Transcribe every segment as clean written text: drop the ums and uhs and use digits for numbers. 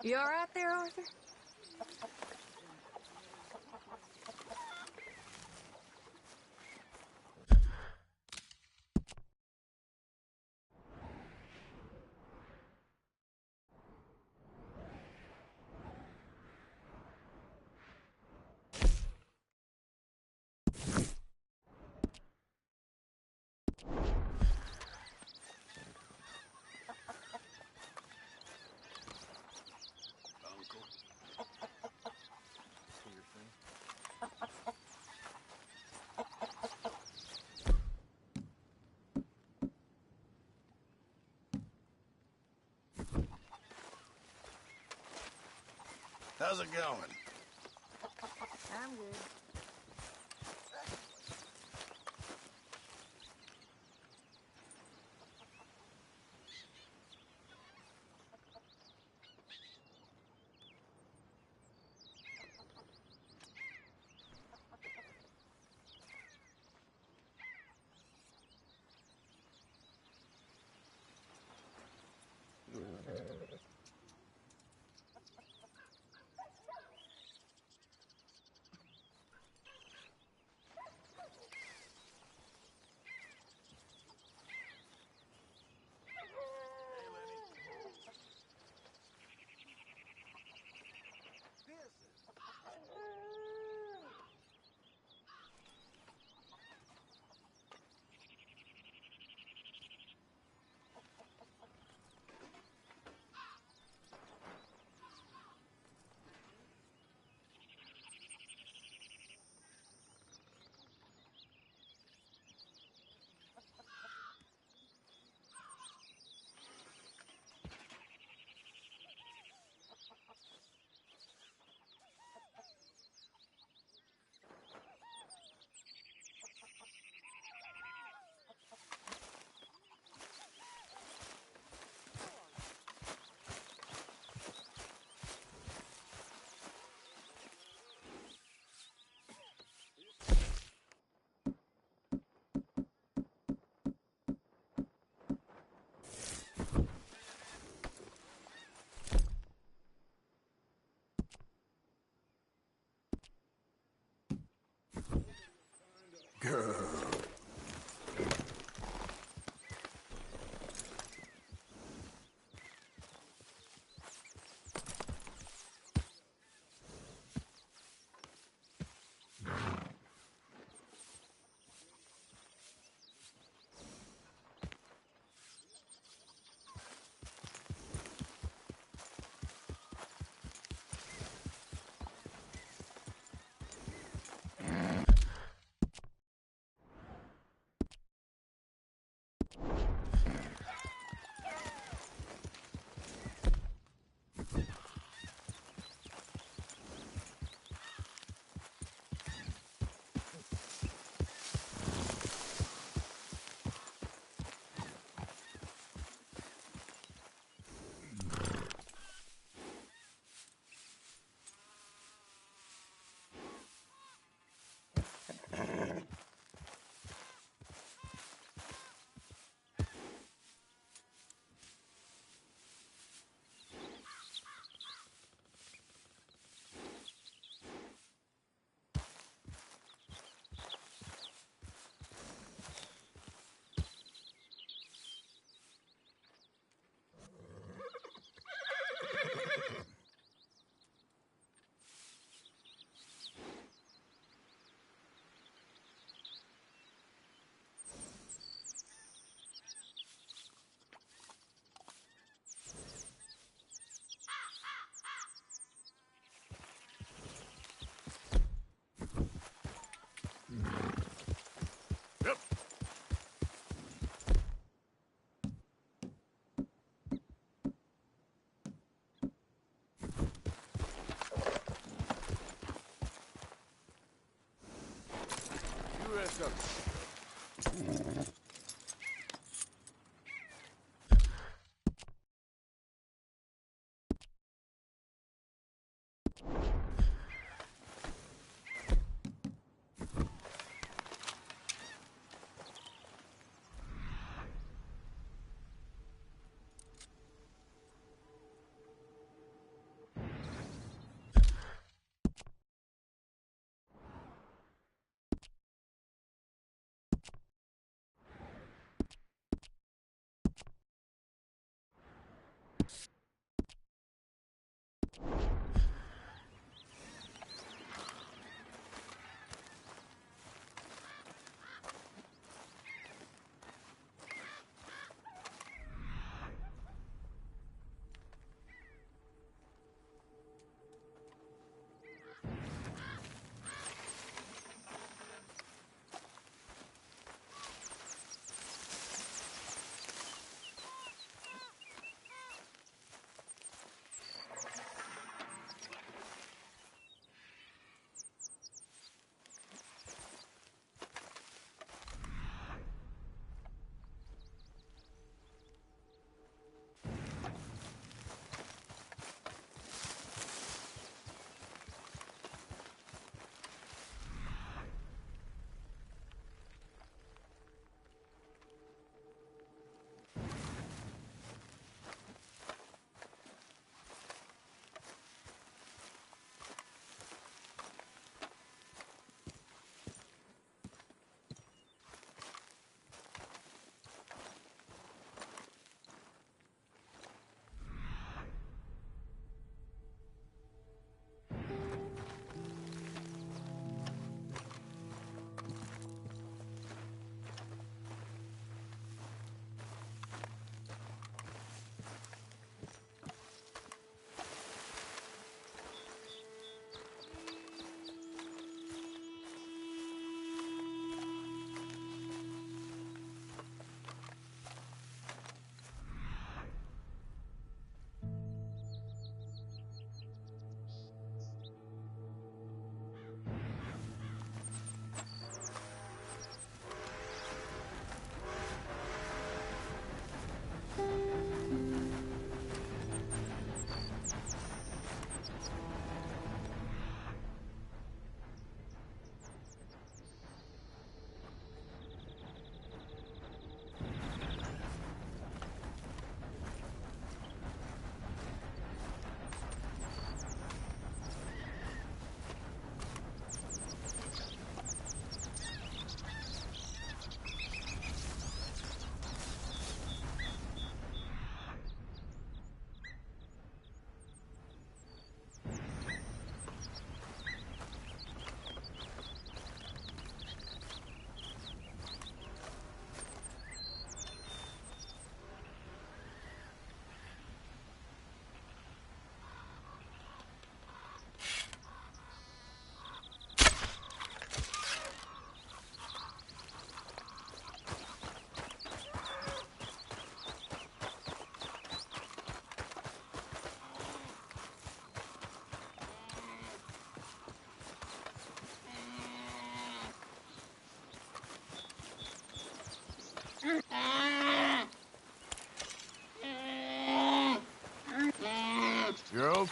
You all right there, Arthur? How's it going? I'm good.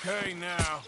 okay now.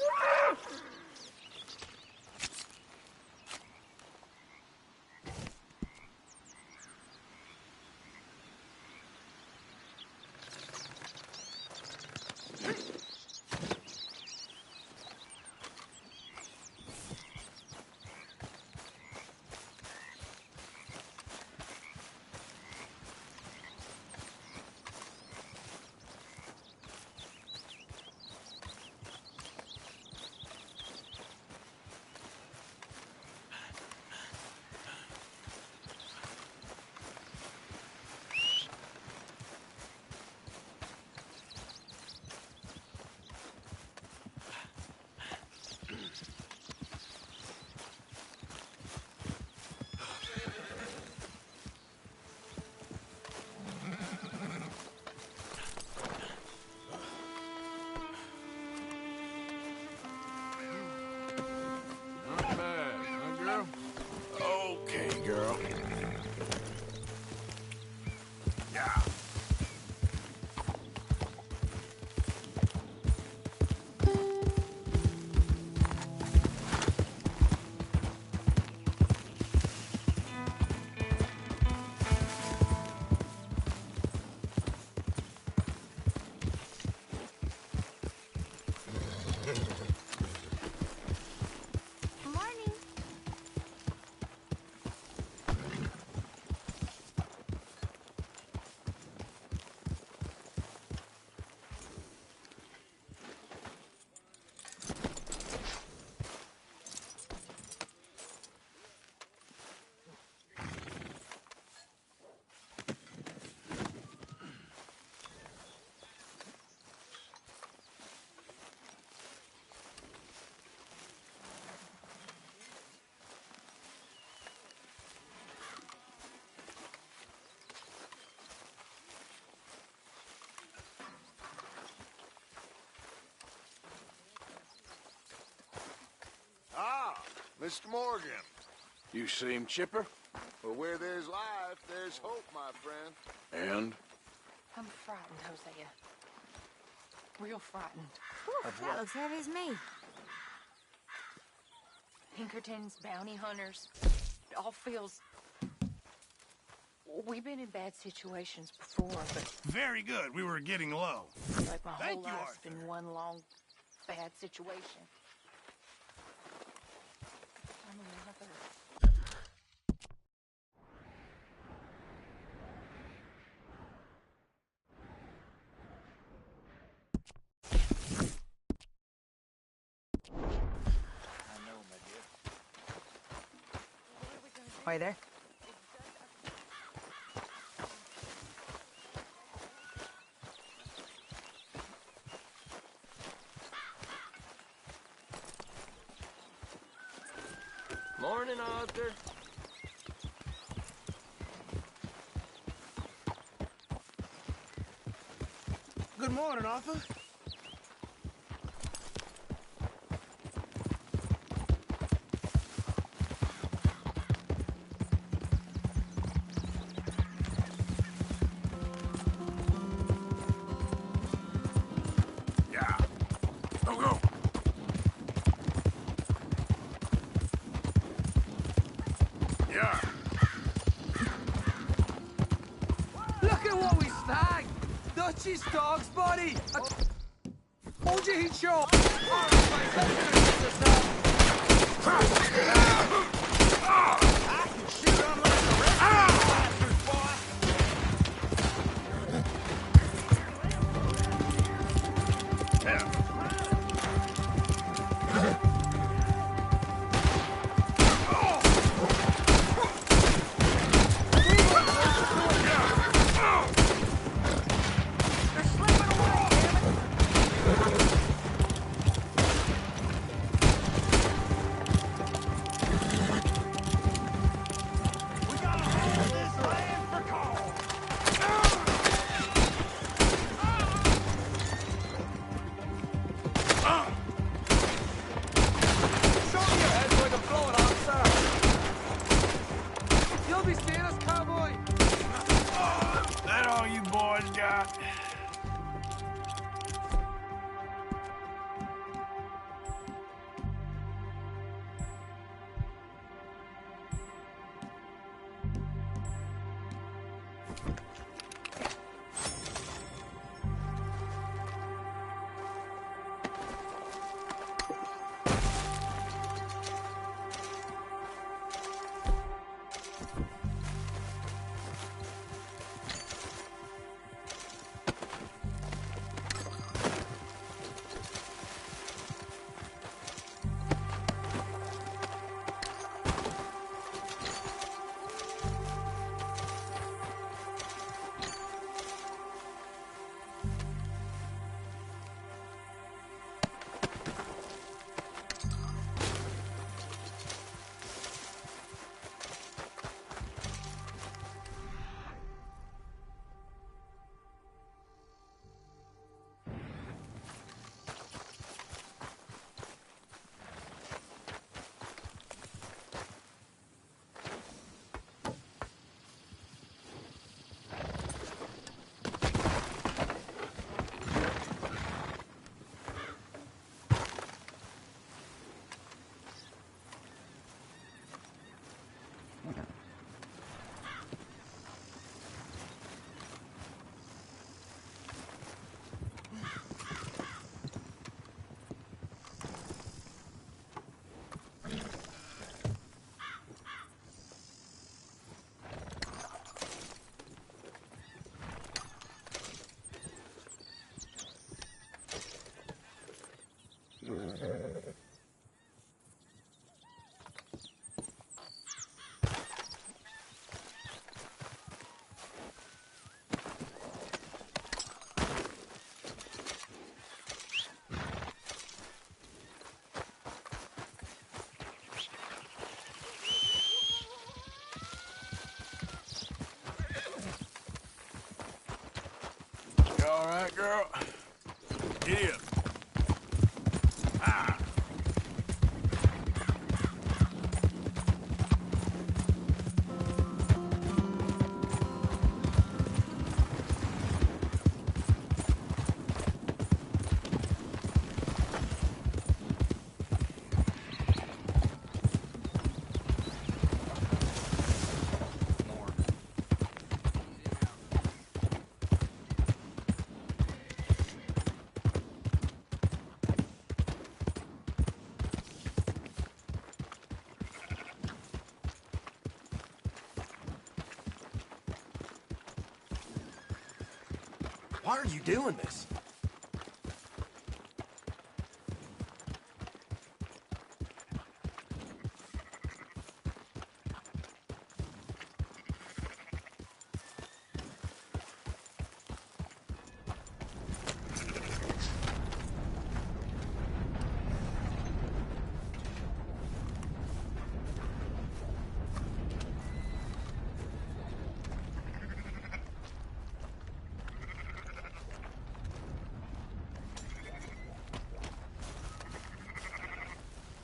Not bad, huh, girl? Okay, girl. Yeah. Morning. Ah, Mr. Morgan. You seem chipper? Well, where there's life, there's hope, my friend. And? I'm frightened, Hosea. Real frightened. Whew, that looks heavy as me. Pinkertons, bounty hunters. It all feels... We've been in bad situations before, but Very good. We were getting low. like my Thank whole you, life's Arthur. been one long bad situation. I'm a mother. Are you there? Morning, Arthur. Good morning, Arthur. Yeah. Go, go. Yeah. Look at what we snagged! Dutchie's dog's body! I told you he'd show up! Alright, mate, let's finish this now. I can shoot unlike the rest of you bastards, boy. Yeah. They're slipping away, damn it! We gotta hold this land for call. Show me your head so I can blow it off, sir. You'll be seeing us, cowboy! That all you boys got? girl. Giddy up. Ah. Why are you doing this?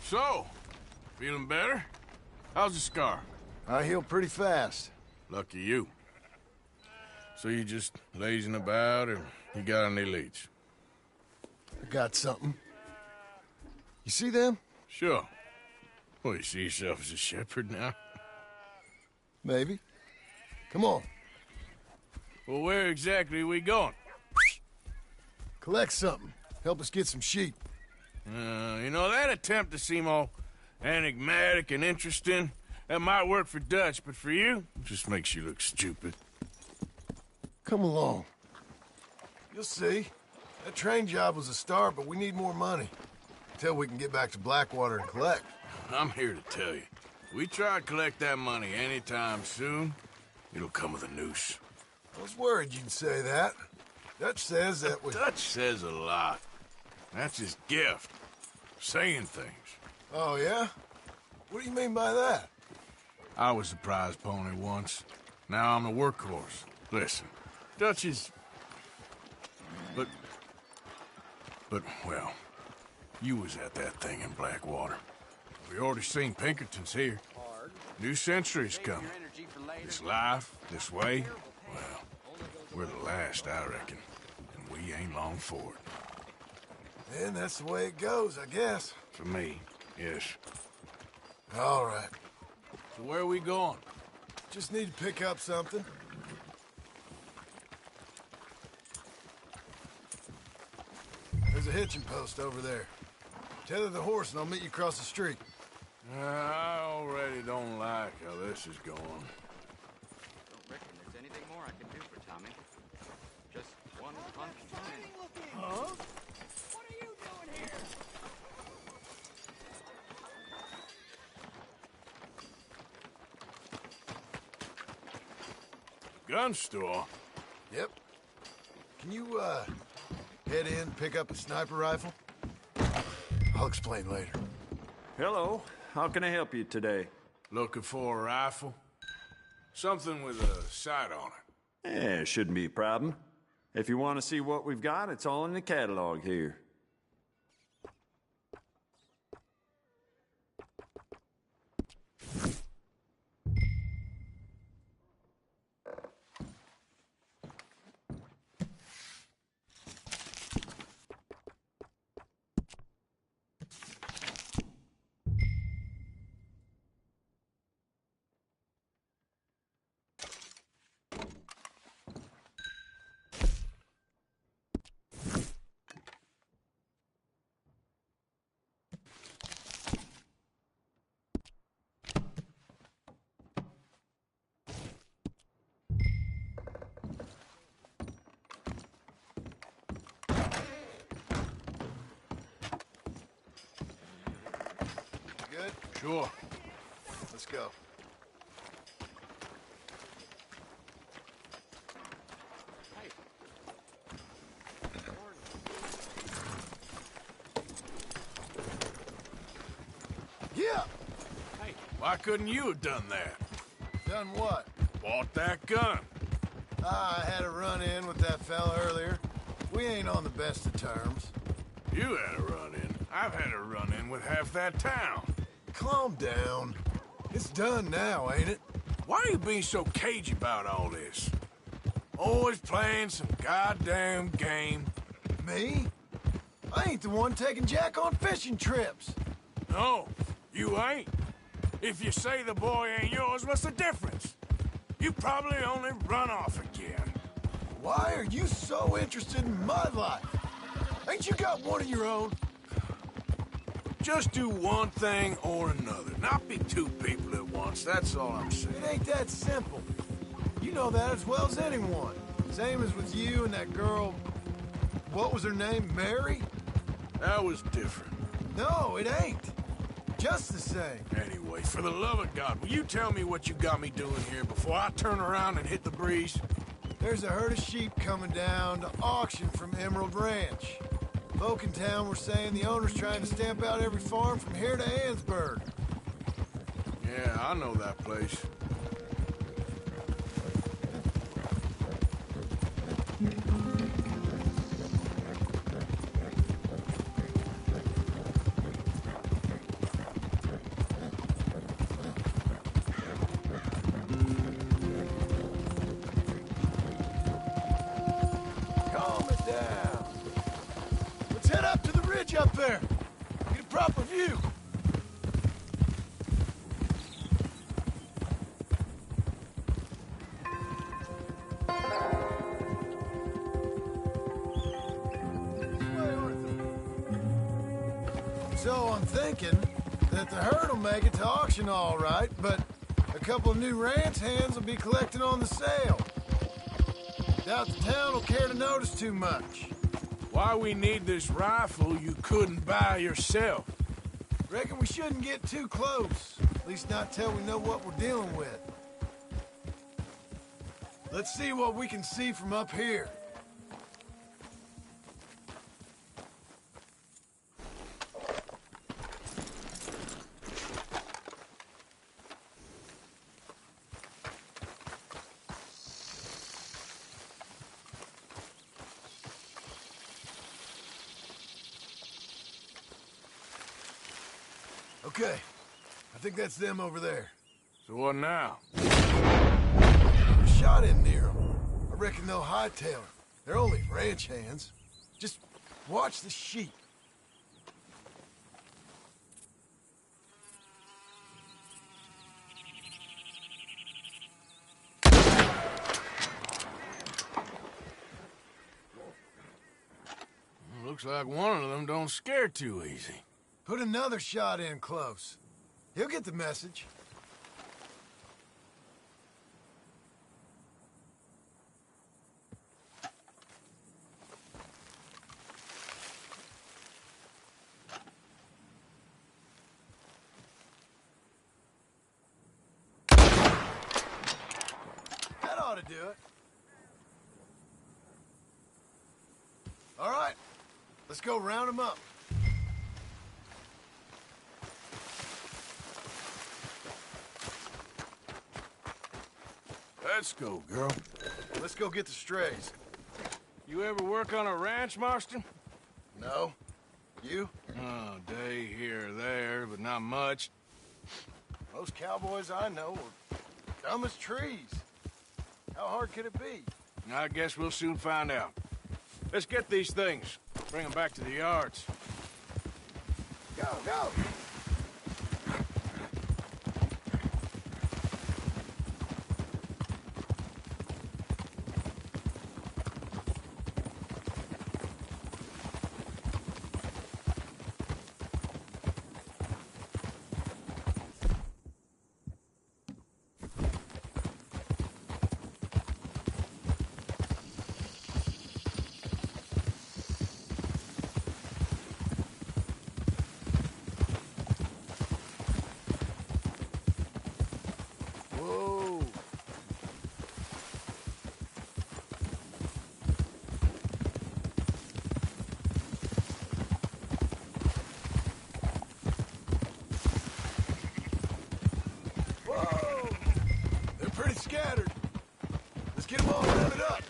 So, feeling better? How's the scar? I heal pretty fast. Lucky you. So you just lazing about, or you got any leads? I got something. You see them? Sure. Well, you see yourself as a shepherd now? Maybe. Come on. Well, where exactly are we going? Collect something. Help us get some sheep. You know, that attempt to seem all enigmatic and interesting, that might work for Dutch, but for you, it just makes you look stupid. Come along. You'll see. That train job was a start, but we need more money. Until we can get back to Blackwater and collect. I'm here to tell you, we try to collect that money anytime soon, it'll come with a noose. I was worried you'd say that. Dutch says that we... Dutch says a lot. That's his gift. Saying things. Oh, yeah? What do you mean by that? I was the prize pony once. Now I'm the workhorse. Listen, Dutch is... But, well, you was at that thing in Blackwater. We already seen Pinkertons here. New century's coming. This life, this way, well, we're the last, I reckon. And we ain't long for it. Then that's the way it goes, I guess. For me, yes. All right. So where are we going? Just need to pick up something. There's a hitching post over there. Tether the horse and I'll meet you across the street. I already don't like how this is going. Don't reckon there's anything more I can do for Tommy. Just one punch. Huh? What are you doing here? Gun store? Yep. Can you, head in, pick up a sniper rifle? I'll explain later. Hello. How can I help you today? Looking for a rifle? Something with a sight on it. Yeah, shouldn't be a problem. If you want to see what we've got, it's all in the catalog here. Good? Sure. Let's go. Yeah! Hey, why couldn't you have done that? Done what? Bought that gun. I had a run-in with that fella earlier. We we ain't on the best of terms. You had a run-in. I've had a run-in with half that town. Calm down. It's done now, ain't it? Why are you being so cagey about all this? Always playing some goddamn game. Me? I ain't the one taking Jack on fishing trips. No, you ain't. If you say the boy ain't yours, what's the difference? You probably only run off again. Why are you so interested in my life? Ain't you got one of your own? Just do one thing or another. Not be two people at once, that's all I'm saying. It ain't that simple. You know that as well as anyone. Same as with you and that girl... What was her name? Mary? That was different. No, it ain't. Just the same. Anyway, for the love of God, will you tell me what you got me doing here before I turn around and hit the breeze? There's a herd of sheep coming down to auction from Emerald Ranch. Folk in town were saying the owner's trying to stamp out every farm from here to Ansburg. Yeah, I know that place. Calm it down. Let's head up to the ridge up there. Get a proper view. So I'm thinking that the herd will make it to auction all right, but a couple of new ranch hands will be collecting on the sale. Doubt the town will care to notice too much. Why we need this rifle you couldn't buy yourself? Reckon we shouldn't get too close. At least not till we know what we're dealing with. Let's see what we can see from up here. Okay, I think that's them over there. So what now? A shot in near them. I reckon they'll hightail her. They're only ranch hands. Just watch the sheep. Looks like one of them don't scare too easy. Put another shot in close. He'll get the message. That ought to do it. All right, let's go round them up. Let's go, girl. Let's go get the strays. You ever work on a ranch, Marston? No? You? Oh, day here or there, but not much. Most cowboys I know are dumb as trees. How hard could it be? I guess we'll soon find out. Let's get these things. Bring them back to the yards. Go, go! Whoa! Whoa! They're pretty scattered. Let's get them all rounded up.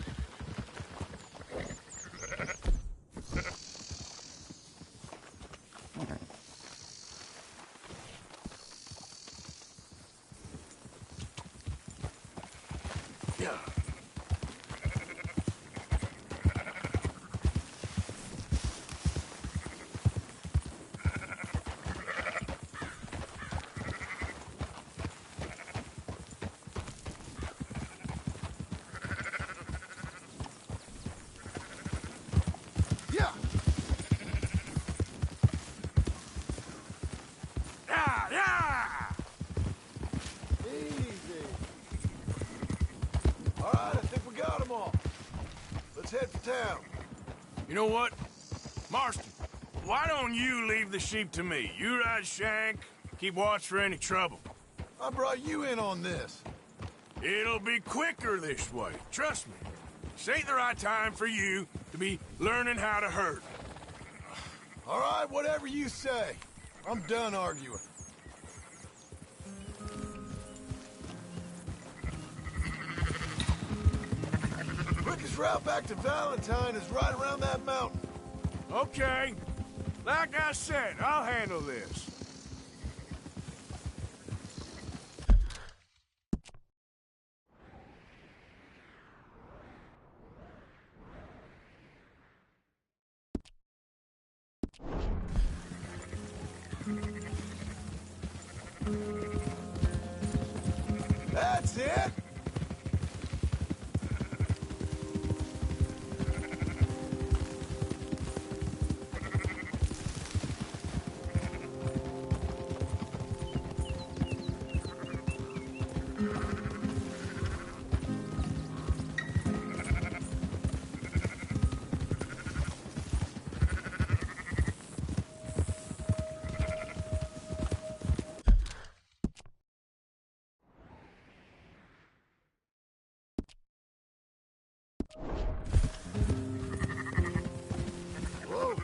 Yeah. Yeah. Yeah, yeah! Easy. All right, I think we got them all. Let's head for town. You know what? Marston, why don't you leave the sheep to me? You ride Shank, keep watch for any trouble. I brought you in on this. It'll be quicker this way, trust me. This ain't the right time for you to be learning how to herd. All right, whatever you say. I'm done arguing. Quickest route back to Valentine is right around that mountain. Okay. Like I said, I'll handle this. That's it. Whoa.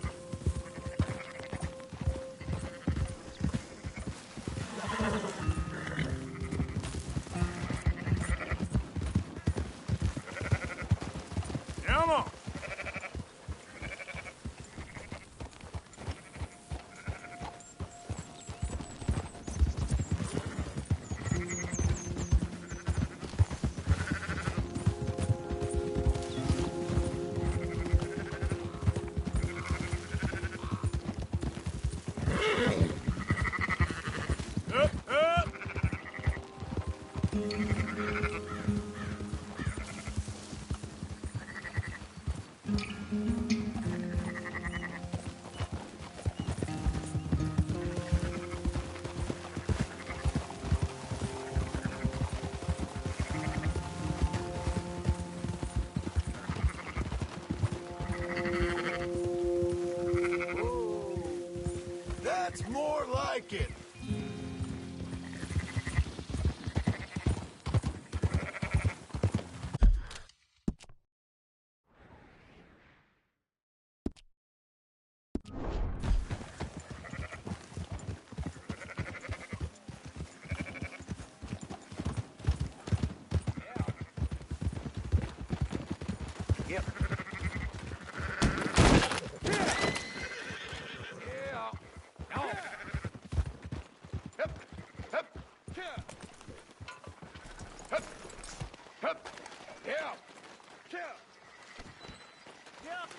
Come on. Up, up. That's more like it. Yep.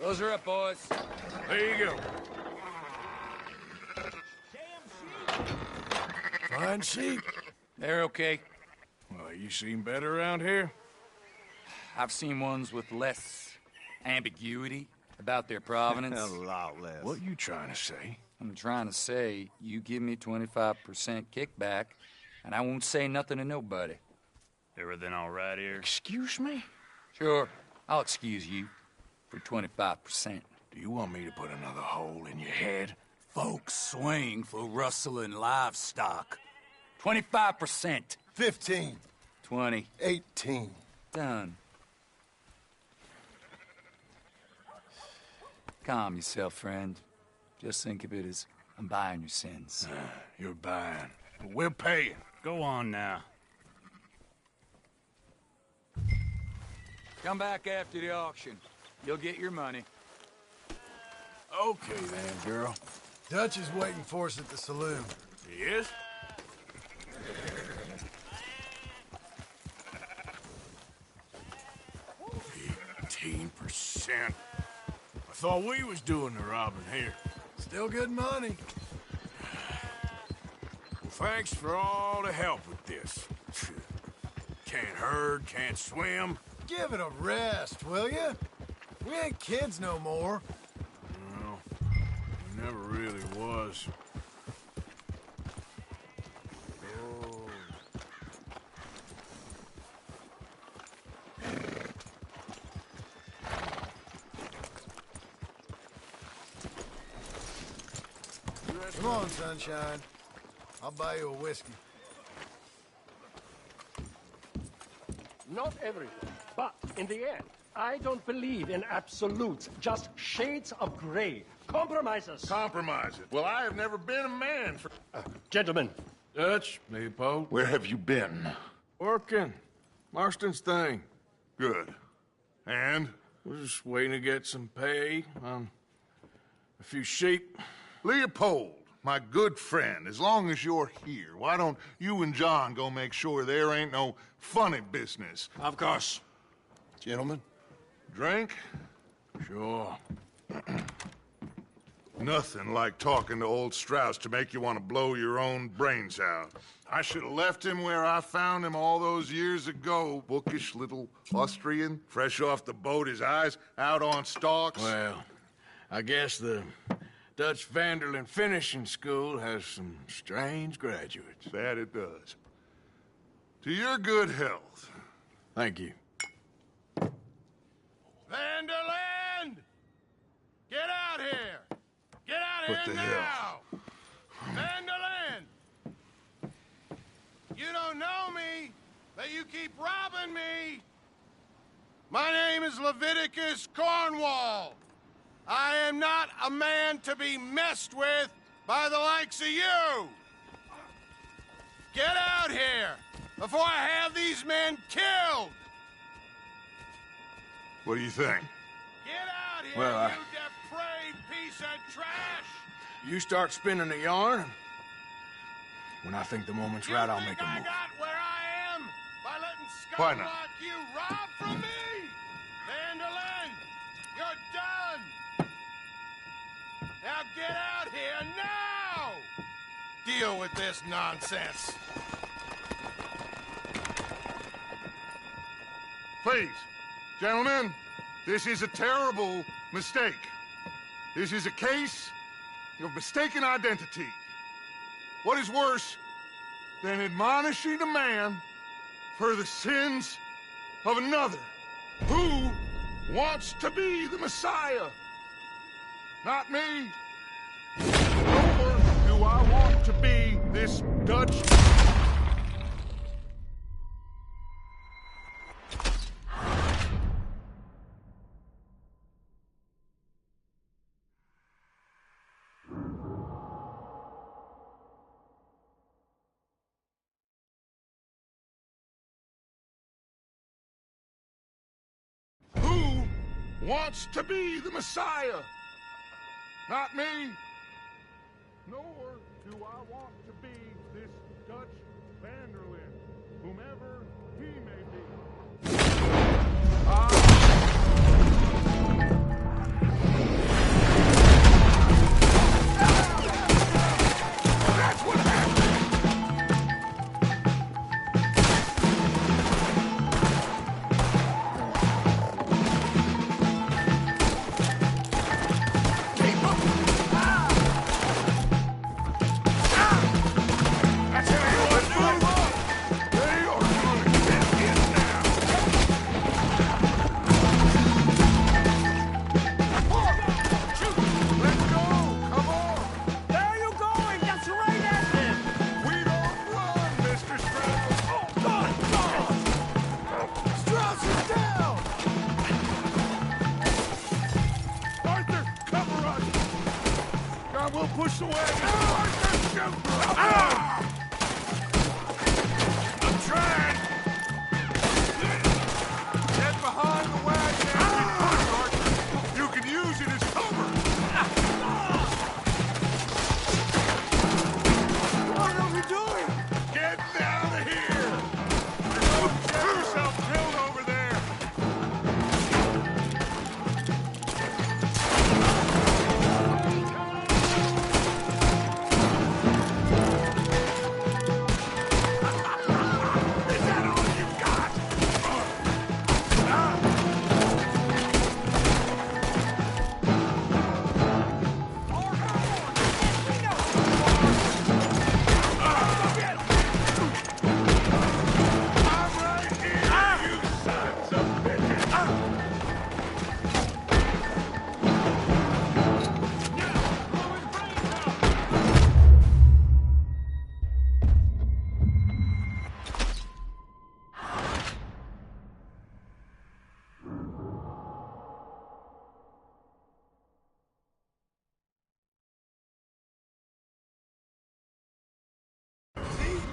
Those are up, boys. There you go. Fine sheep. They're okay. Well, you seem better around here. I've seen ones with less ambiguity about their provenance. A lot less. What you trying to say? I'm trying to say, you give me 25% kickback, and I won't say nothing to nobody. Everything all right here? Excuse me? Sure, I'll excuse you for 25%. Do you want me to put another hole in your head? Folks swing for rustling livestock. 25%. 15. 20. 18. Done. Calm yourself, friend. Just think of it as I'm buying your sins. You're buying. But we're paying. Go on now. Come back after the auction. You'll get your money. Okay then, girl. Dutch is waiting for us at the saloon. He is? 10. I thought we was doing the robbing here. Still good money. Well, thanks for all the help with this. Can't herd, can't swim. Give it a rest, will you? We ain't kids no more. Well, we never really was. Come on, sunshine. I'll buy you a whiskey. Not everything, but in the end, I don't believe in absolutes, just shades of gray. Compromises. Compromise it. Well, I have never been a man for... Gentlemen. Dutch, Leopold. Where have you been? Working. Marston's thing. Good. And? We're just waiting to get some pay on a few sheep. Leopold, my good friend, as long as you're here, why don't you and John go make sure there ain't no funny business? Of course. Gentlemen, drink? Sure. Nothing like talking to old Strauss to make you want to blow your own brains out. I should have left him where I found him all those years ago. Bookish little Austrian, fresh off the boat, his eyes out on stalks. Well, I guess the Dutch Vanderlyn Finishing School has some strange graduates. That it does. To your good health. Thank you. Vanderland! Get out here! Get out What here the now! hell? Vanderland! You don't know me, but you keep robbing me! My name is Leviticus Cornwall. I am not a man to be messed with by the likes of you! Get out here before I have these men killed! What do you think? Get out here, Well, you depraved piece of trash! You start spinning the yarn. When I think the moment's You right, I'll think make a I move. got where I am by letting Why scum not? like you rob from me? Vanderlyn, you're done! Now get out here now! Deal with this nonsense. Please, gentlemen, this is a terrible mistake. This is a case of mistaken identity. What is worse than admonishing a man for the sins of another who wants to be the Messiah? Not me. Nor do I want to be this Dutch... Who wants to be the Messiah? Not me. Nor do I want to be this Dutch Vanderlyn, whomever he may be. That's what happened! Push the wagon! I'm trying! Get behind the wagon and push, Arthur! You can use it as cover! What are we doing? Get out of here! Get yourself killed over there!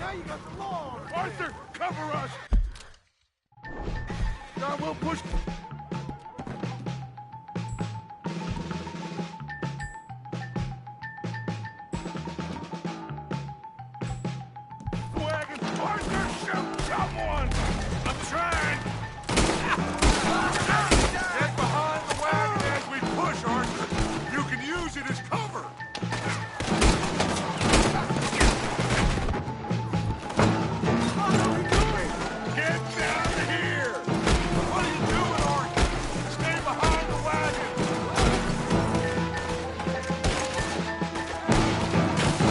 Now you got the law. Arthur, cover us! John, we'll push... Wagon! Arthur, shoot someone! I'm trying! Get behind the wagon as we push, Arthur! You can use it as cover! Get down here! What are you doing, Arthur? Stay behind the wagon!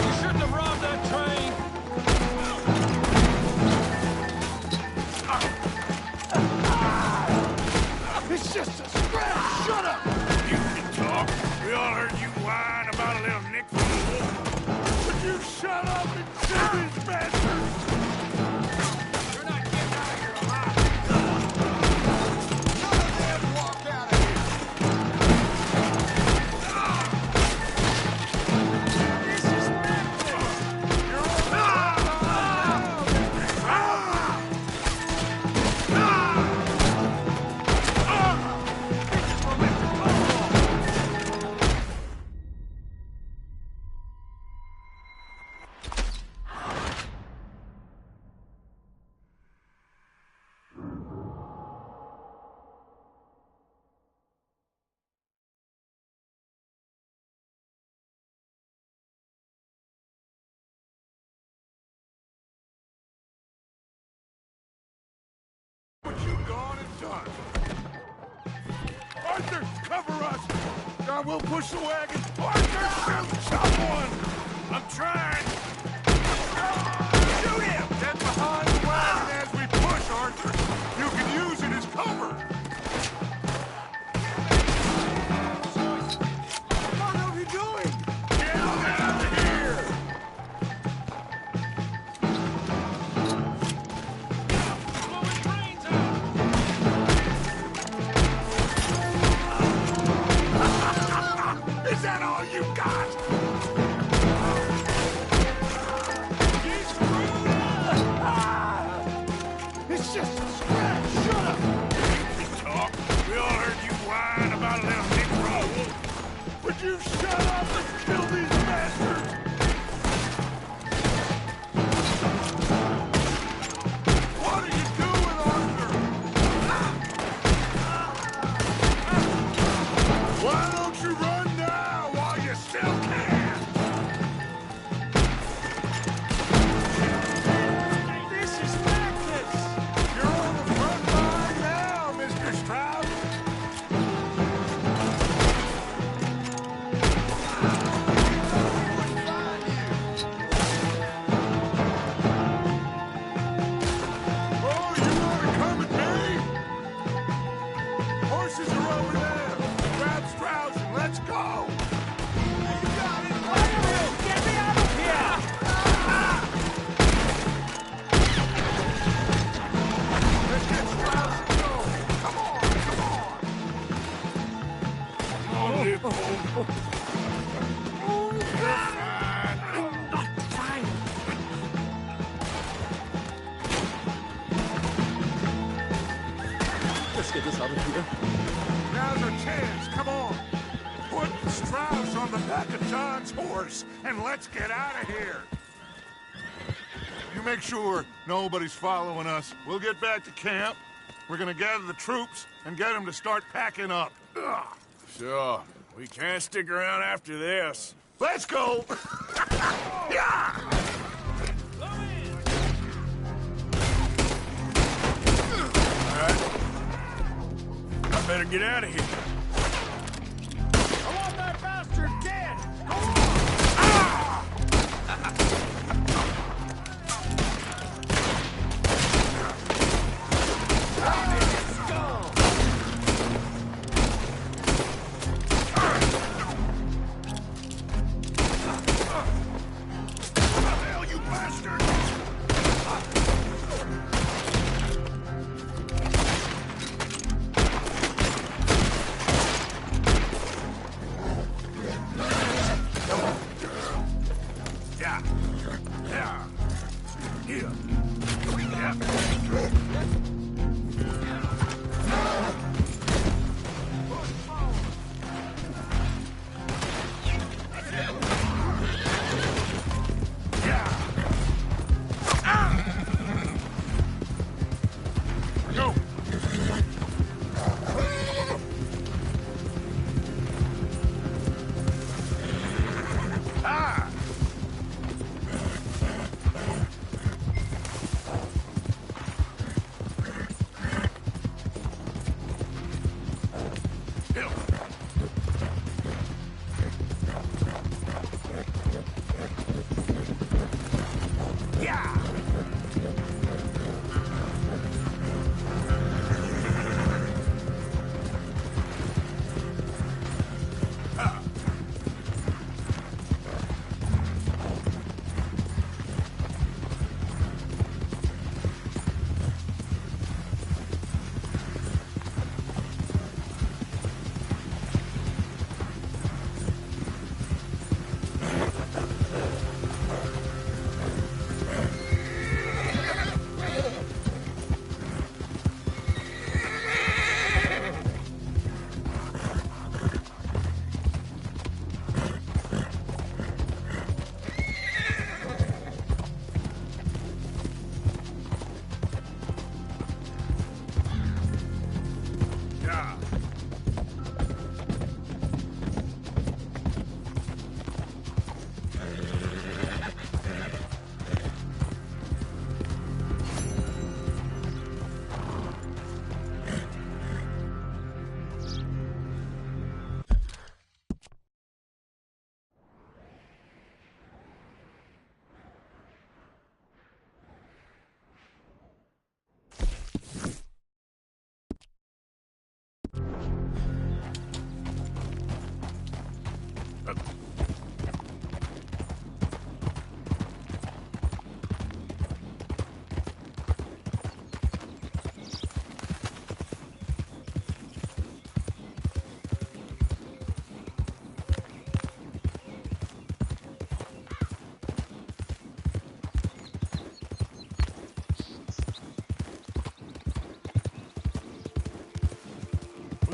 You shouldn't have robbed that train. It's just a scratch! Shut up! You can talk. We all heard you whine about a little nick from the wolf. Would you shut up and kill these bastards? You're not getting out of here alive. None of them walk out of here! This is madness! You're all what you gone and done. Arthur, cover us! John, we'll push the wagon. Arthur, shoot someone! I'm trying. Shoot him! Get behind the wagon as we push, Arthur. You can use it as cover. What are we doing? Get out of here! Blowing brains out. Is that all you got? It's just a scratch. Shut up! Talk. We all heard you whine about a little nick from the wolf. Would you shut up and kill these bastards? What are you doing, Arthur? Why don't you run now while you still can? This is madness! You're on the front line now, Mr. Stroud. Oh, you want to come with me? Horses are over there. Grab Strauss and let's go. You got it. Get me out of here! Let's get Strauss and go. Come on, come on. Oh, Leopold. Let's get this out of here. Now's our chance. Come on. Put Strauss on the back of John's horse and let's get out of here. You make sure nobody's following us. We'll get back to camp. We're gonna gather the troops and get them to start packing up. Ugh. Sure. We can't stick around after this. Let's go! Yeah! I better get out of here. I want that bastard dead!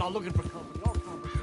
not looking for company or conversation.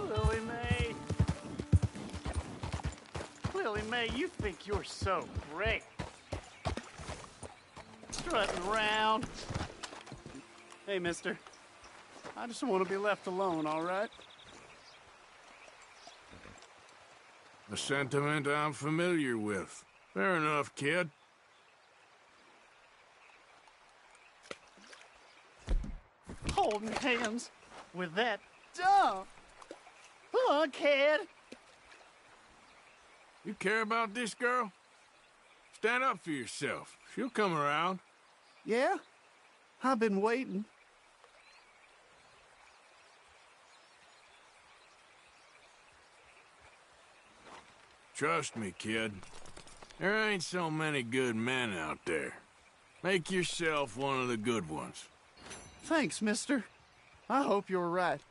Lily Mae. Lily Mae, you think you're so great. Strutting around. Hey, mister. I just want to be left alone, all right? A sentiment I'm familiar with. Fair enough, kid. Holding hands with that dumb fuckhead. You care about this girl? Stand up for yourself. She'll come around. Yeah? I've been waiting. Trust me, kid. There ain't so many good men out there. Make yourself one of the good ones. Thanks, mister. I hope you're right.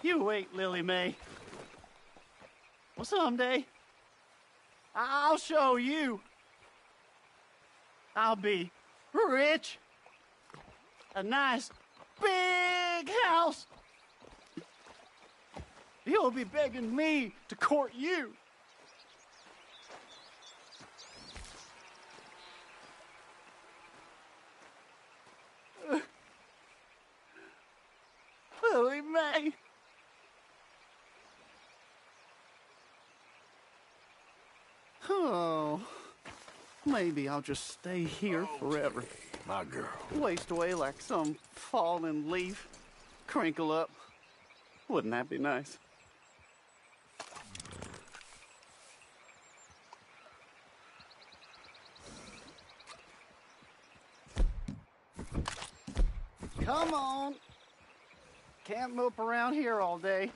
You wait, Lily Mae. Well, someday, I'll show you. I'll be rich. A nice, big house. You'll be begging me to court you. Lily Mae. Oh, maybe I'll just stay here forever. My girl. Waste away like some fallen leaf. Crinkle up. Wouldn't that be nice? Come on. Can't mope around here all day.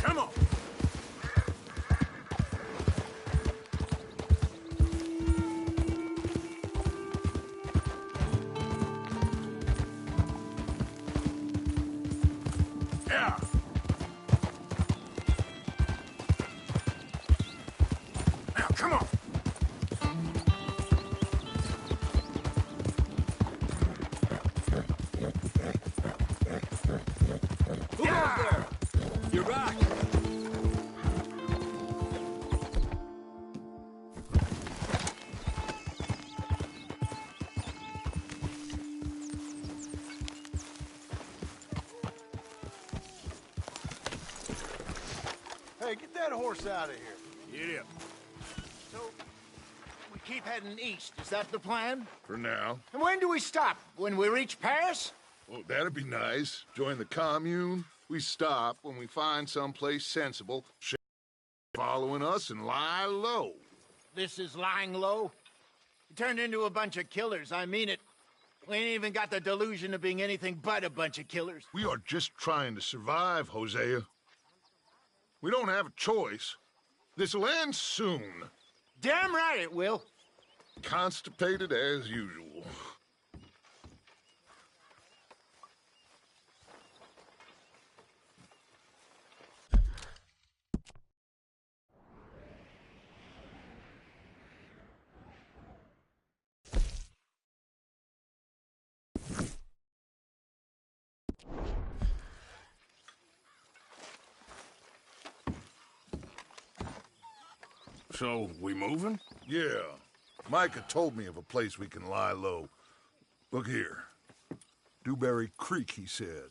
Come on! Yeah! Now, come on! Who goes there? You're back. Hey, get that horse out of here. Get up. So, we keep heading east. Is that the plan? For now. And when do we stop? When we reach Paris? Well, that'd be nice. Join the commune. We stop when we find someplace sensible. Following us and lie low. This is lying low? We turned into a bunch of killers. I mean it. We ain't even got the delusion of being anything but a bunch of killers. We are just trying to survive, Hosea. We don't have a choice. This'll end soon. Damn right it will. Constipated as usual. So, we moving? Yeah. Micah told me of a place we can lie low. Look here. Dewberry Creek, he said.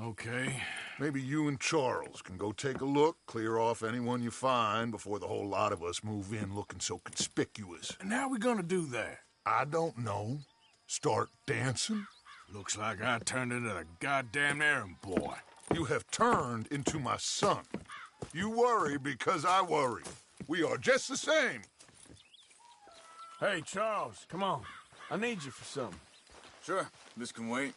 Okay. Maybe you and Charles can go take a look, clear off anyone you find before the whole lot of us move in looking so conspicuous. And how we gonna do that? I don't know. Start dancing? Looks like I turned into the goddamn errand boy. You have turned into my son. You worry because I worry. We are just the same. Hey, Charles, come on. I need you for something. Sure, this can wait.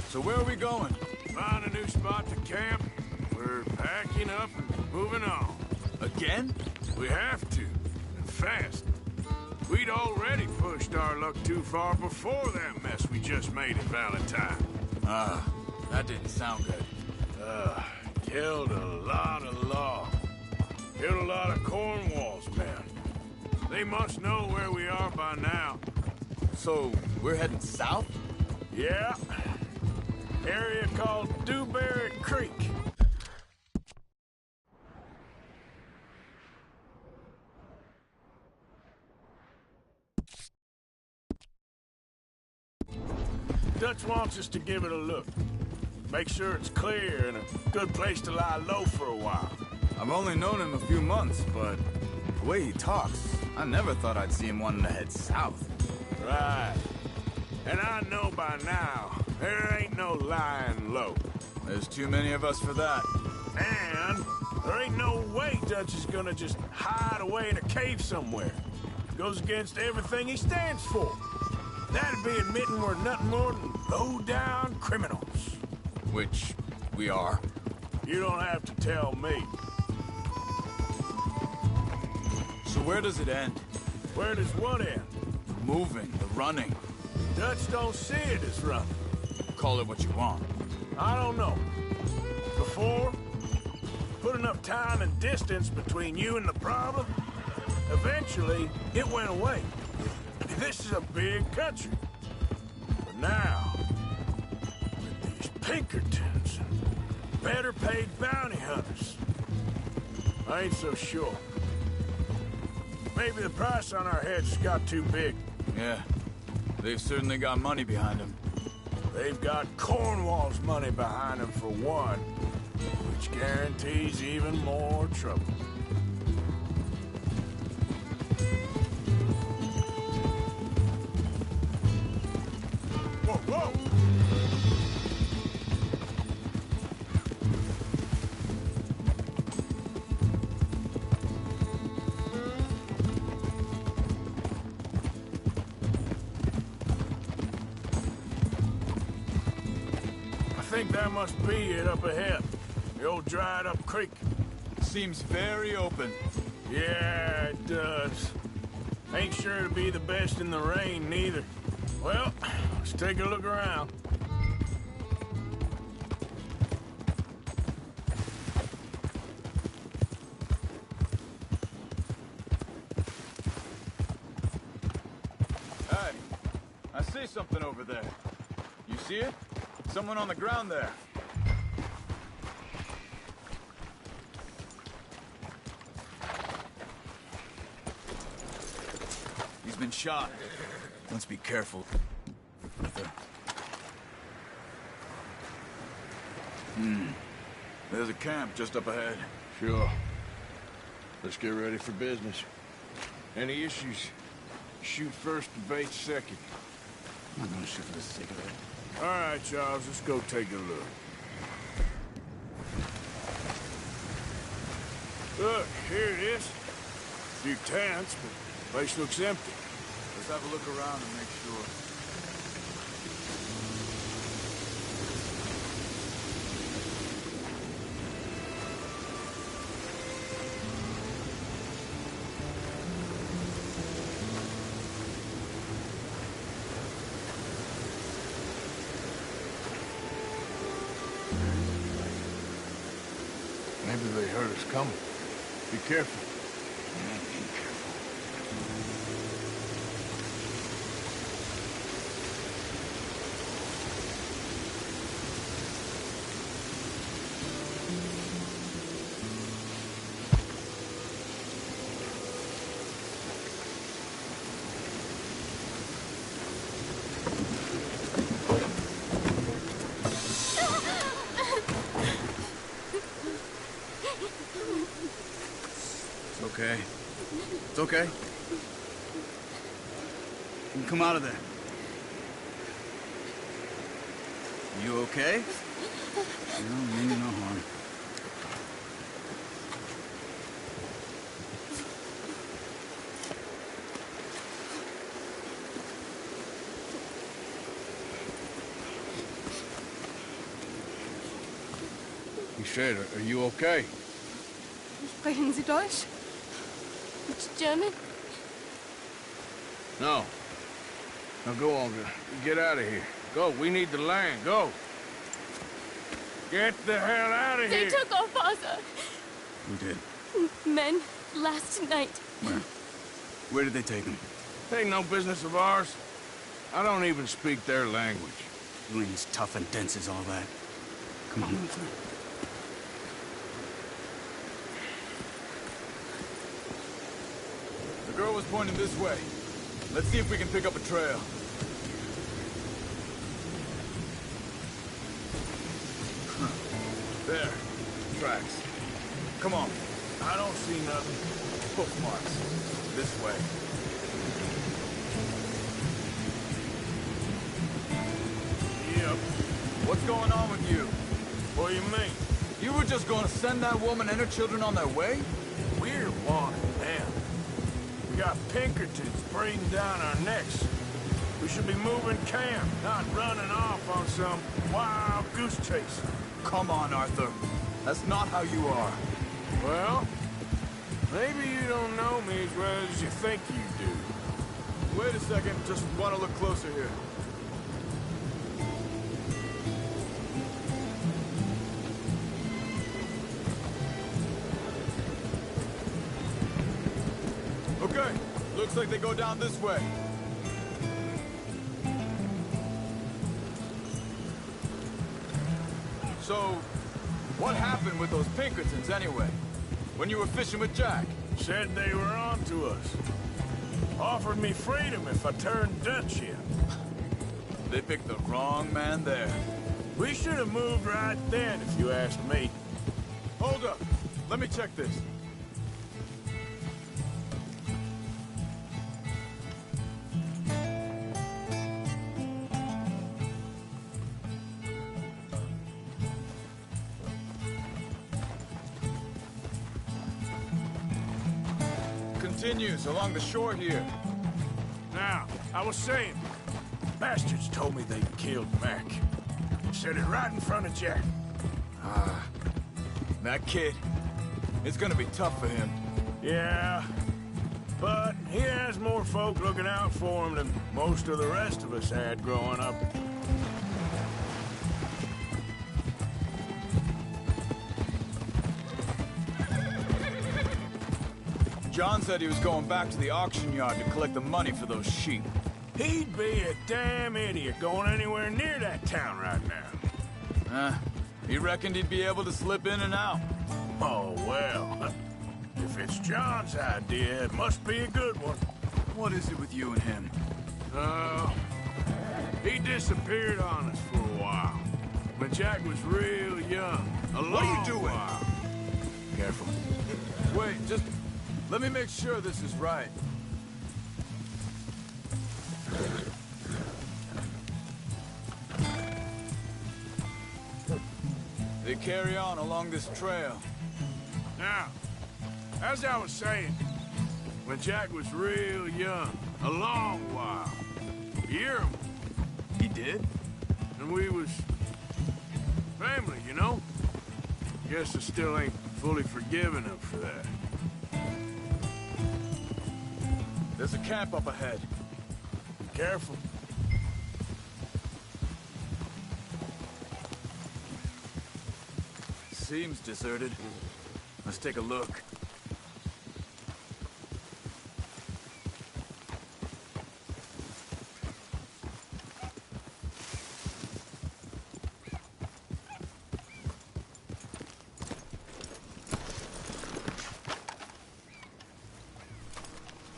So where are we going? Find a new spot to camp. We're packing up and moving on. Again? We have to, and fast. We'd already pushed our luck too far before that mess we just made at Valentine. That didn't sound good. Killed a lot of law. Killed a lot of Cornwall's men. They must know where we are by now. So, we're heading south? Yeah. Area called Dewberry Creek. Dutch wants us to give it a look. Make sure it's clear and a good place to lie low for a while. I've only known him a few months, but the way he talks, I never thought I'd see him wanting to head south. Right. And I know by now, there ain't no lying low. There's too many of us for that. And there ain't no way Dutch is gonna just hide away in a cave somewhere. Goes against everything he stands for. That'd be admitting we're nothing more than low-down criminals. Which we are. You don't have to tell me. So where does it end? Where does what end? The moving, the running. Dutch don't see it as running. Call it what you want. I don't know. Before, put enough time and distance between you and the problem, eventually it went away. This is a big country. But now, with these Pinkertons and better paid bounty hunters, I ain't so sure. Maybe the price on our heads got too big. Yeah, they've certainly got money behind them. They've got Cornwall's money behind them for one, which guarantees even more trouble. Whoa, whoa! I think that must be it up ahead. The old dried-up creek. Seems very open. Yeah, it does. Ain't sure to be the best in the rain, neither. Well, let's take a look around. Hey, I see something over there. You see it? Someone on the ground there. He's been shot. Let's be careful. There's a camp just up ahead. Sure. Let's get ready for business. Any issues? Shoot first, debate second. I'm not gonna shoot for the sake of it. All right, Charles, let's go take a look. Look, here it is. A few tents, but the place looks empty. Let's have a look around and make sure. Whoever's coming. Be careful. Okay. It's okay. You can come out of there. You okay? No, mean you no harm. He said, are you okay? Sprechen Sie Deutsch? German? No. Now go on, get out of here. Go, we need the land, go. Get the hell out of They here. took our father. Who did? Men, last night. Where? Where did they take him? Ain't no business of ours. I don't even speak their language. You ain't as tough and dense as all that. Come on, Luther. The girl was pointing this way. Let's see if we can pick up a trail. There. Tracks. Come on. I don't see nothing. Hoof marks. This way. Yep. What's going on with you? What do you mean? You were just going to send that woman and her children on their way? We're wanted now. We got Pinkertons breathing down our necks. We should be moving camp, not running off on some wild goose chase. Come on, Arthur. That's not how you are. Well, maybe you don't know me as well as you think you do. Wait a second. Just want to look closer here. Okay. Looks like they go down this way. So, what happened with those Pinkertons anyway? When you were fishing with Jack? Said they were on to us. Offered me freedom if I turned Dutch in. They picked the wrong man there. We should have moved right then, if you ask me. Hold up. Let me check this. Continues along the shore here. Now, I was saying, bastards told me they killed Mac. Said it right in front of Jack. That kid, it's gonna be tough for him. Yeah, but he has more folk looking out for him than most of the rest of us had growing up. John said he was going back to the auction yard to collect the money for those sheep. He'd be a damn idiot going anywhere near that town right now. He reckoned he'd be able to slip in and out. Oh, well. If it's John's idea, it must be a good one. What is it with you and him? He disappeared on us for a while. When Jack was real young. What are you doing? While. Careful. Wait, just let me make sure this is right. They carry on along this trail. Now, as I was saying, when Jack was real young, a long while, you hear him? He did? And we was family, you know? Guess I still ain't fully forgiven him for that. There's a camp up ahead. Careful. Seems deserted. Let's take a look.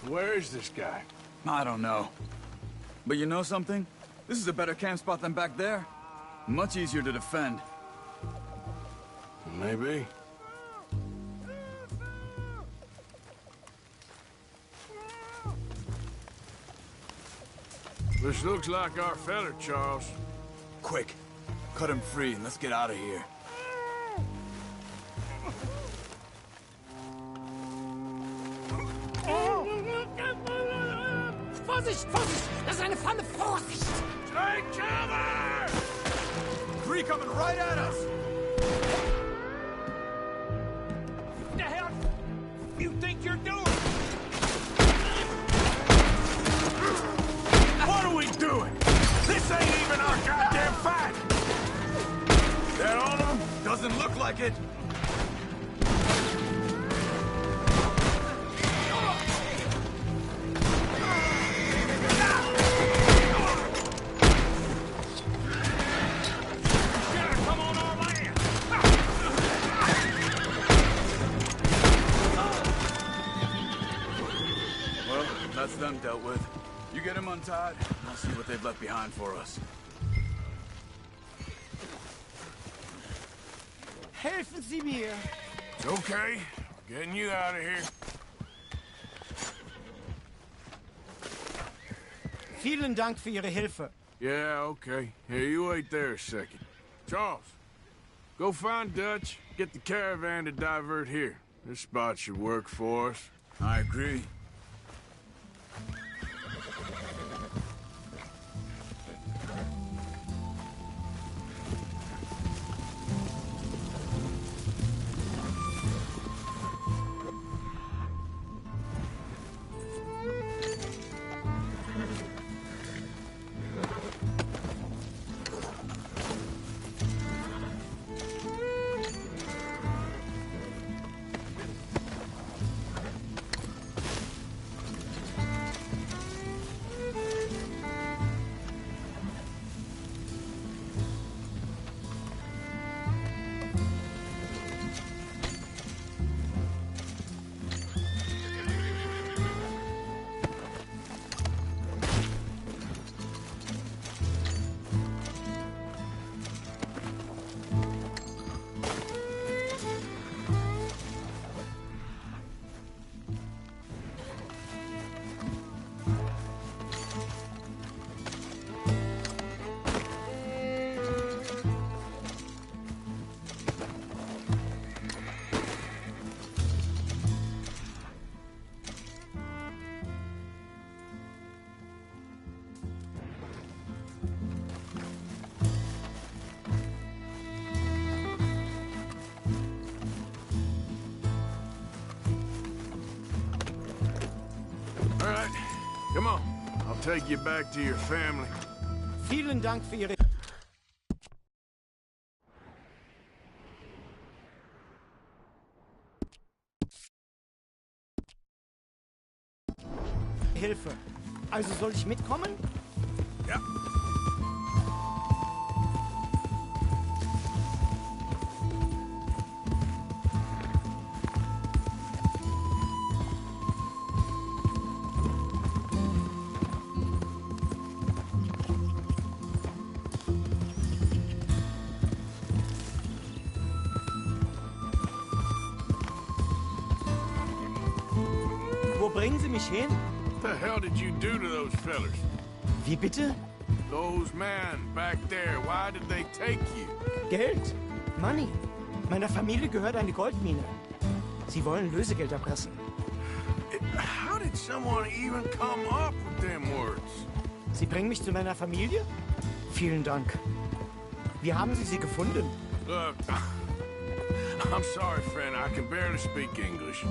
Where is this guy? I don't know. But you know something? This is a better camp spot than back there. Much easier to defend. Maybe. This looks like our feller, Charles. Quick, cut him free and let's get out of here. Vorsicht, Vorsicht! Das ist eine Falle! Vorsicht! Take cover! Three coming right at us! What the hell you think you're doing? What are we doing? This ain't even our goddamn fight! That all of them? Doesn't look like it. That's them dealt with. You get them untied, and I'll see what they've left behind for us. Helfen Sie mir! It's okay. Getting you out of here. Vielen Dank für Ihre Hilfe. Yeah, okay. Here, you wait there a second. Charles, go find Dutch, get the caravan to divert here. This spot should work for us. I agree. All right, come on. I'll take you back to your family. Vielen Dank für Ihre Hilfe. Also soll ich mitkommen? Ja. Wo bringen Sie mich hin? What the hell did you do to those fellers? Wie bitte? Those men back there, why did they take you? Geld? Money. Meiner Familie gehört eine Goldmine. Sie wollen Lösegeld erpressen. How did someone even come up with them words? Sie bringen mich zu meiner Familie? Vielen Dank. Wie haben Sie sie gefunden? Look, I'm sorry, friend. I can barely speak English.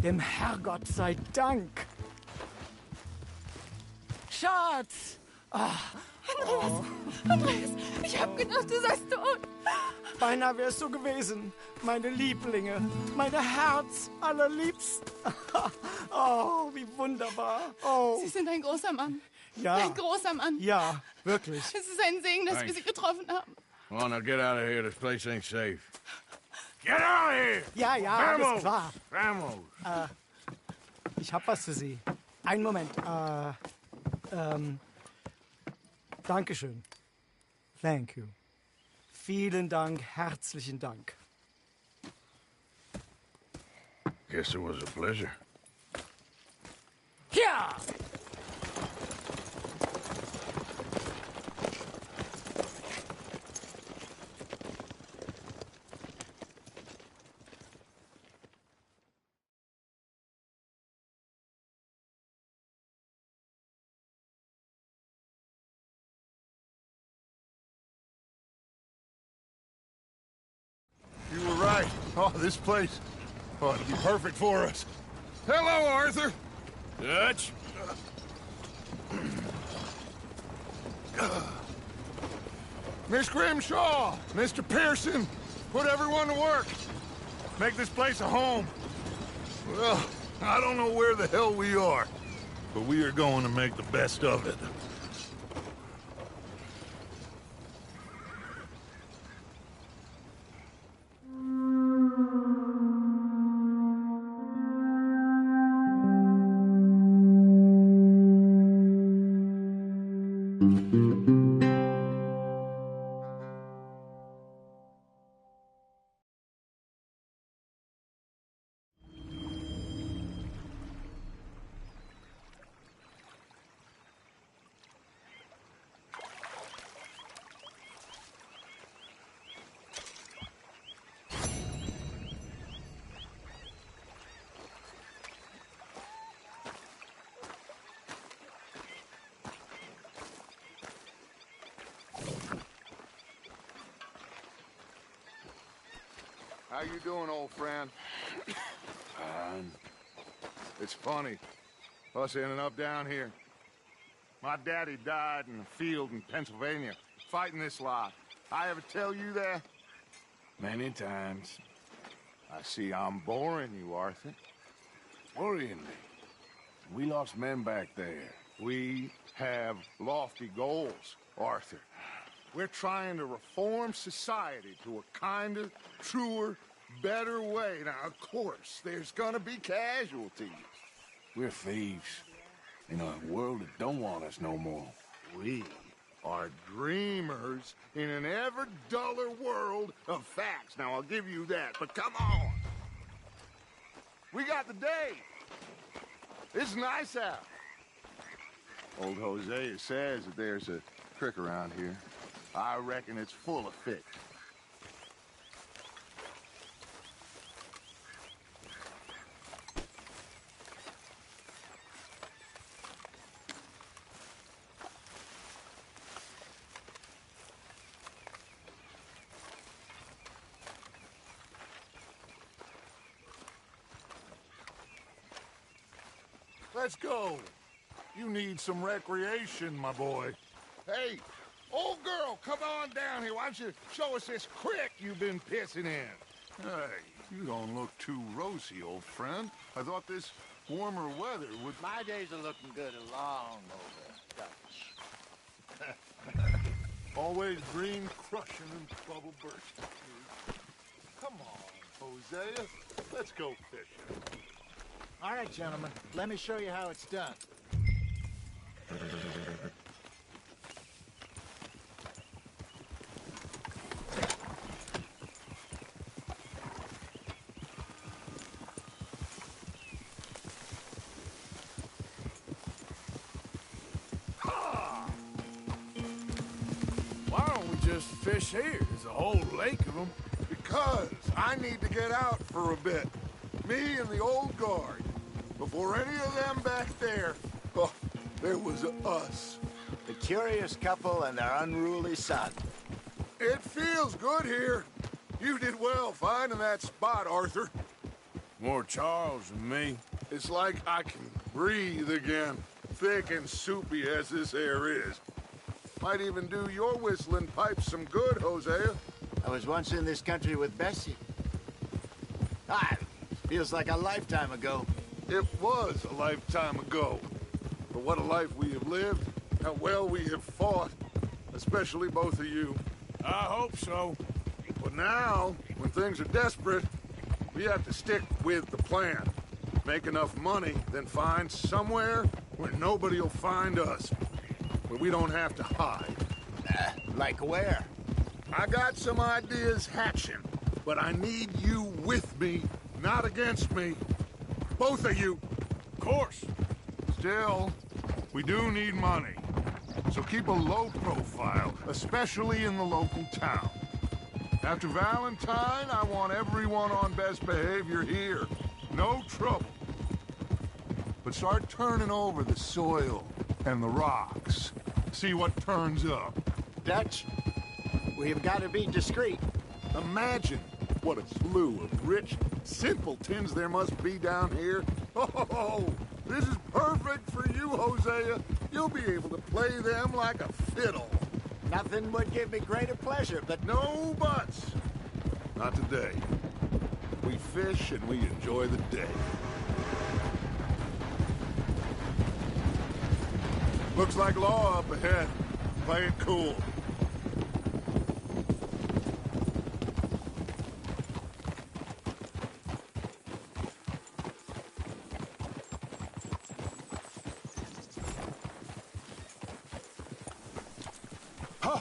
Dem Herrgott sei Dank. Schatz! Andreas, ich hab gedacht, du seist tot. Beinahe wärst du gewesen, meine Lieblinge, meine Herz allerliebsten. Oh, wie wunderbar. Oh. Sie sind ein großer Mann. Ja. Ein großer Mann. Ja, wirklich. Es ist ein Segen, dass wir Sie getroffen haben. Come on, now get out of here. This place ain't safe. Get out of here! Ja, ja, alles klar. Vamos! Ich hab was für Sie. Einen Moment. Dankeschön. Thank you. Vielen Dank, herzlichen Dank. Guess it was a pleasure. Ja! You were right. Oh, this place. Oh, it'd be perfect for us. Hello, Arthur. Dutch? Miss Grimshaw, Mr. Pearson, put everyone to work. Make this place a home. Well, I don't know where the hell we are, but we are going to make the best of it. How you doing, old friend? It's funny, us ending up down here. My daddy died in a field in Pennsylvania, fighting this lot. I ever tell you that? Many times. I see I'm boring you, Arthur. Worrying me. We lost men back there. We have lofty goals, Arthur. We're trying to reform society to a kinder, truer, better way. Now, of course, there's gonna be casualties. We're thieves in a world that don't want us no more. We are dreamers in an ever duller world of facts. Now, I'll give you that, but come on. We got the day. It's nice out. Old Hosea says that there's a creek around here. I reckon it's full of fish. Let's go. You need some recreation, my boy. Hey, old girl, come on down here. Why don't you show us this creek you've been pissing in? Hey, you don't look too rosy, old friend. I thought this warmer weather would... My days are looking good along over, Dutch. Always green crushing and trouble bursting. Come on, Hosea. Let's go fishing. All right, gentlemen. Let me show you how it's done. Why don't we just fish here? There's a whole lake of them. Because I need to get out for a bit. Me and the old guard. Before any of them back there, oh, there was us. The curious couple and their unruly son. It feels good here. You did well finding that spot, Arthur. More Charles than me. It's like I can breathe again, thick and soupy as this air is. Might even do your whistling pipes some good, Hosea. I was once in this country with Bessie. Feels like a lifetime ago. It was a lifetime ago. But what a life we have lived, how well we have fought, especially both of you. I hope so. But now, when things are desperate, we have to stick with the plan. Make enough money, then find somewhere where nobody will find us. Where we don't have to hide. Like where? I got some ideas hatching, but I need you with me, not against me. Both of you. Of course. Still, we do need money. So keep a low profile, especially in the local town. After Valentine, I want everyone on best behavior here. No trouble. But start turning over the soil and the rocks. See what turns up. Dutch, we've got to be discreet. Imagine what a slew of rich simpletons there must be down here. Oh, this is perfect for you, Hosea. You'll be able to play them like a fiddle. Nothing would give me greater pleasure, but... No buts. Not today. We fish and we enjoy the day. Looks like law up ahead. Play it cool.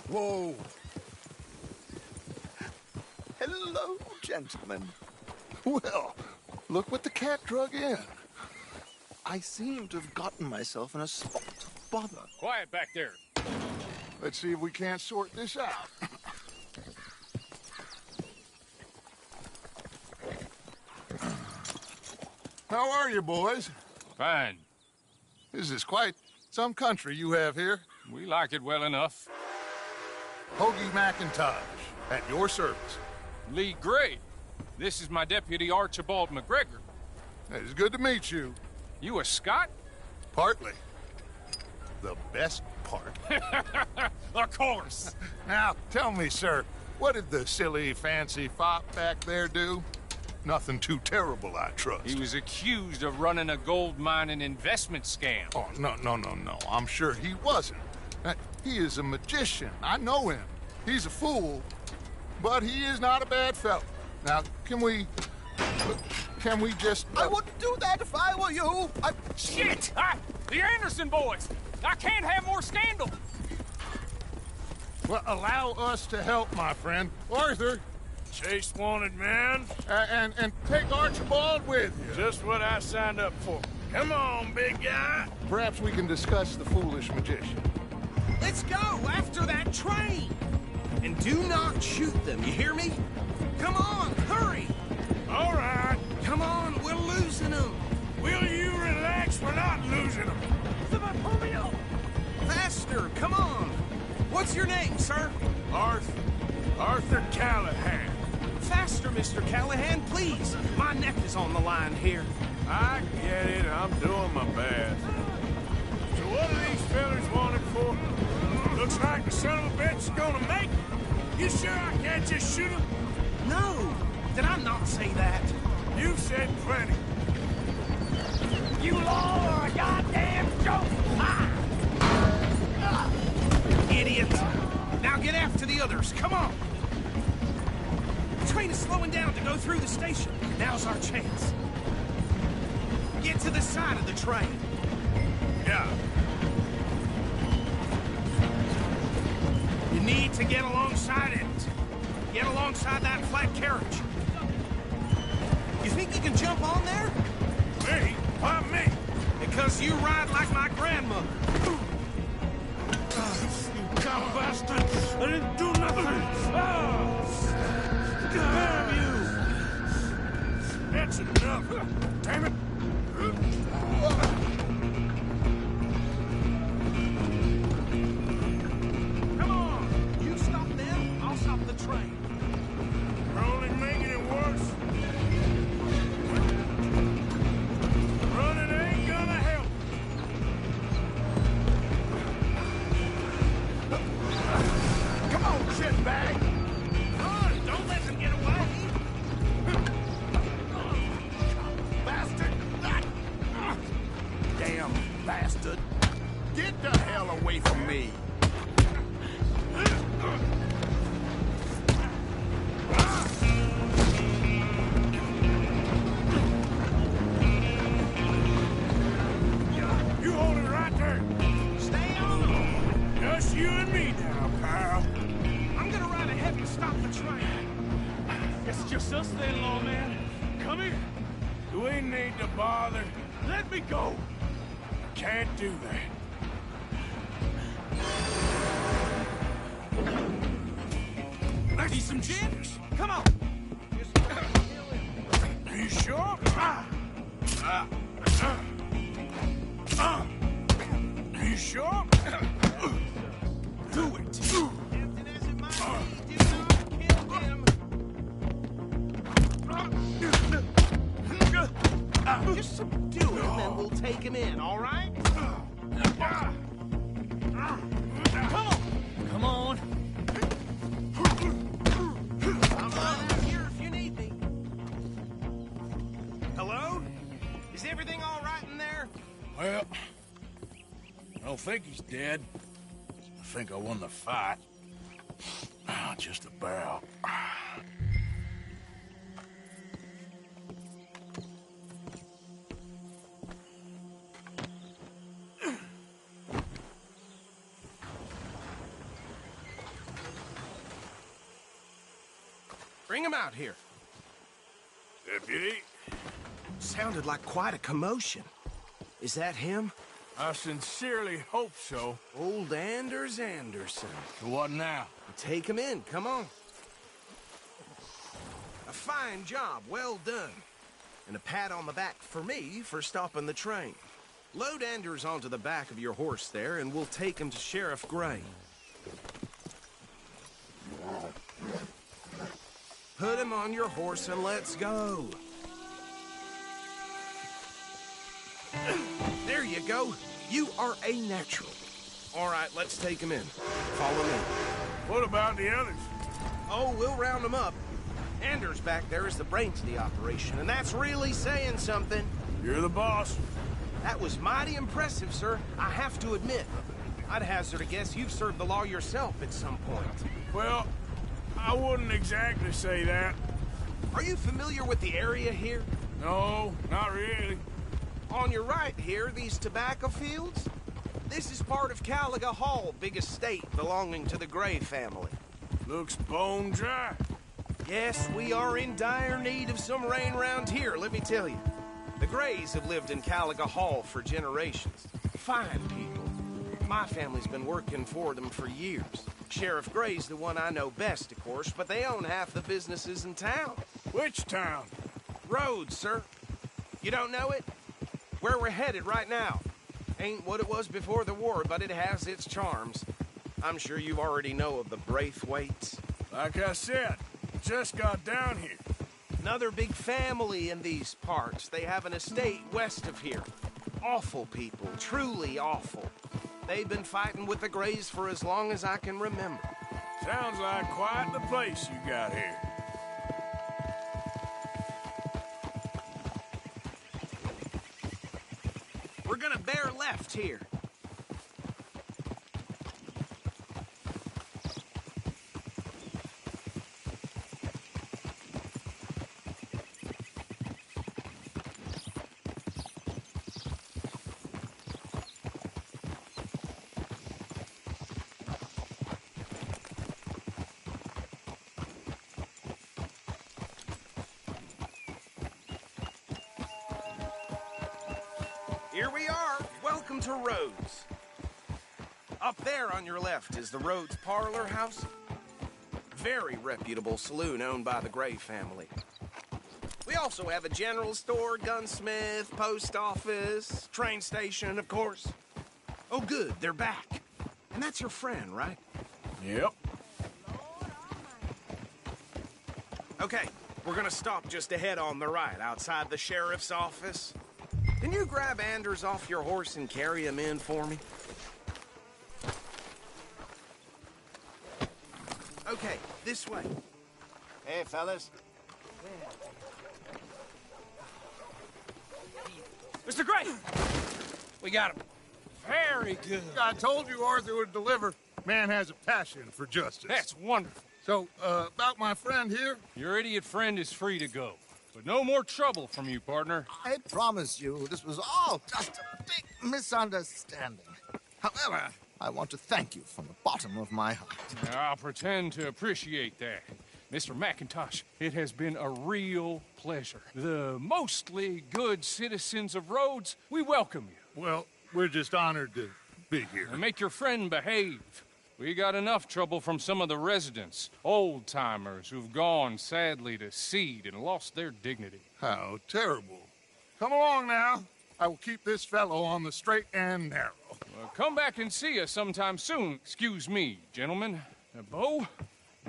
Whoa! Hello, gentlemen. Well, look what the cat drug in. I seem to have gotten myself in a spot of bother. Quiet back there. Let's see if we can't sort this out. How are you, boys? Fine. This is quite some country you have here. We like it well enough. Hoagie McIntosh, at your service. Lee Gray. This is my deputy, Archibald McGregor. It's good to meet you. You a Scot? Partly. The best part. Of course. Now, tell me, sir, what did the silly, fancy fop back there do? Nothing too terrible, I trust. He was accused of running a gold mining investment scam. Oh, no. I'm sure he wasn't. He is a magician. I know him. He's a fool, but he is not a bad fellow. Now, can we just... I wouldn't do that if I were you. Shit! The Anderson boys! I can't have more scandal! Well, allow us to help, my friend. Arthur! Chase wanted man. And take Archibald with you. Just what I signed up for. Come on, big guy. Perhaps we can discuss the foolish magician. Let's go after that train! And do not shoot them, you hear me? Come on, hurry! All right. Come on, we're losing them! Will you relax? We're not losing them. Faster, come on! What's your name, sir? Arthur Callahan. Faster, Mr. Callahan, please! My neck is on the line here. I get it. I'm doing my best. So what are these fellas wanted for? Looks like the son of a bitch is gonna make it. You sure I can't just shoot him? No! Did I not say that? You said plenty. You law or a goddamn joke! Idiot! Now get after the others, come on! The train is slowing down to go through the station. Now's our chance. Get to the side of the train. Yeah. You need to get alongside it. Get alongside that flat carriage. You think you can jump on there? Me? Why me? Because you ride like my grandmother. You cow bastard! I didn't do nothing! Damn you! That's enough! Damn it! Come on! You stop them, I'll stop the train. We're only making it worse. It's just us then, lawman. Come here. Do we need to bother? Let me go. Can't do that. I need some gin. Come on. Are you sure? Are you sure? Do it. Just subdue him and we'll take him in, all right? Come on. Come on. I'm right out here if you need me. Hello? Is everything all right in there? Well, I don't think he's dead. I think I won the fight. Just about. Bring him out here. Deputy? Sounded like quite a commotion. Is that him? I sincerely hope so. Old Anders Anderson. So what now? Take him in, come on. A fine job, well done. And a pat on the back for me for stopping the train. Load Anders onto the back of your horse there, and we'll take him to Sheriff Gray. Put him on your horse and let's go. There you go. You are a natural. All right, let's take him in. Follow me. What about the others? Oh, we'll round them up. Anders back there is the brains of the operation, and that's really saying something. You're the boss. That was mighty impressive, sir. I have to admit. I'd hazard a guess you've served the law yourself at some point. Well, I wouldn't exactly say that. Are you familiar with the area here? No, not really. On your right here, these tobacco fields? This is part of Caliga Hall, big estate belonging to the Gray family. Looks bone dry. Yes, we are in dire need of some rain round here, let me tell you. The Grays have lived in Caliga Hall for generations. Fine people. My family's been working for them for years. Sheriff Gray's the one I know best, of course, but they own half the businesses in town. Which town? Rhodes, sir. You don't know it? Where we're headed right now. Ain't what it was before the war, but it has its charms. I'm sure you already know of the Braithwaites. Like I said, just got down here. Another big family in these parts. They have an estate west of here. Awful people, truly awful. They've been fighting with the Grays for as long as I can remember. Sounds like quite the place you got here. We're gonna bear left here. Here we are. Welcome to Rhodes. Up there on your left is the Rhodes Parlor House. Very reputable saloon owned by the Gray family. We also have a general store, gunsmith, post office, train station, of course. Oh, good, they're back. And that's your friend, right? Yep. Okay, we're gonna stop just ahead on the right, outside the sheriff's office. Can you grab Anders off your horse and carry him in for me? Okay, this way. Hey, fellas. Mr. Gray! We got him. Very good. I told you Arthur would deliver. Man has a passion for justice. That's wonderful. So, about my friend here? Your idiot friend is free to go. But no more trouble from you, partner. I promise you, this was all just a big misunderstanding. However, I want to thank you from the bottom of my heart. I'll pretend to appreciate that. Mr. McIntosh, it has been a real pleasure. The mostly good citizens of Rhodes, we welcome you. Well, we're just honored to be here. And make your friend behave. We got enough trouble from some of the residents, old-timers who've gone, sadly, to seed and lost their dignity. How terrible. Come along now. I will keep this fellow on the straight and narrow. Well, come back and see us sometime soon. Excuse me, gentlemen. Bo,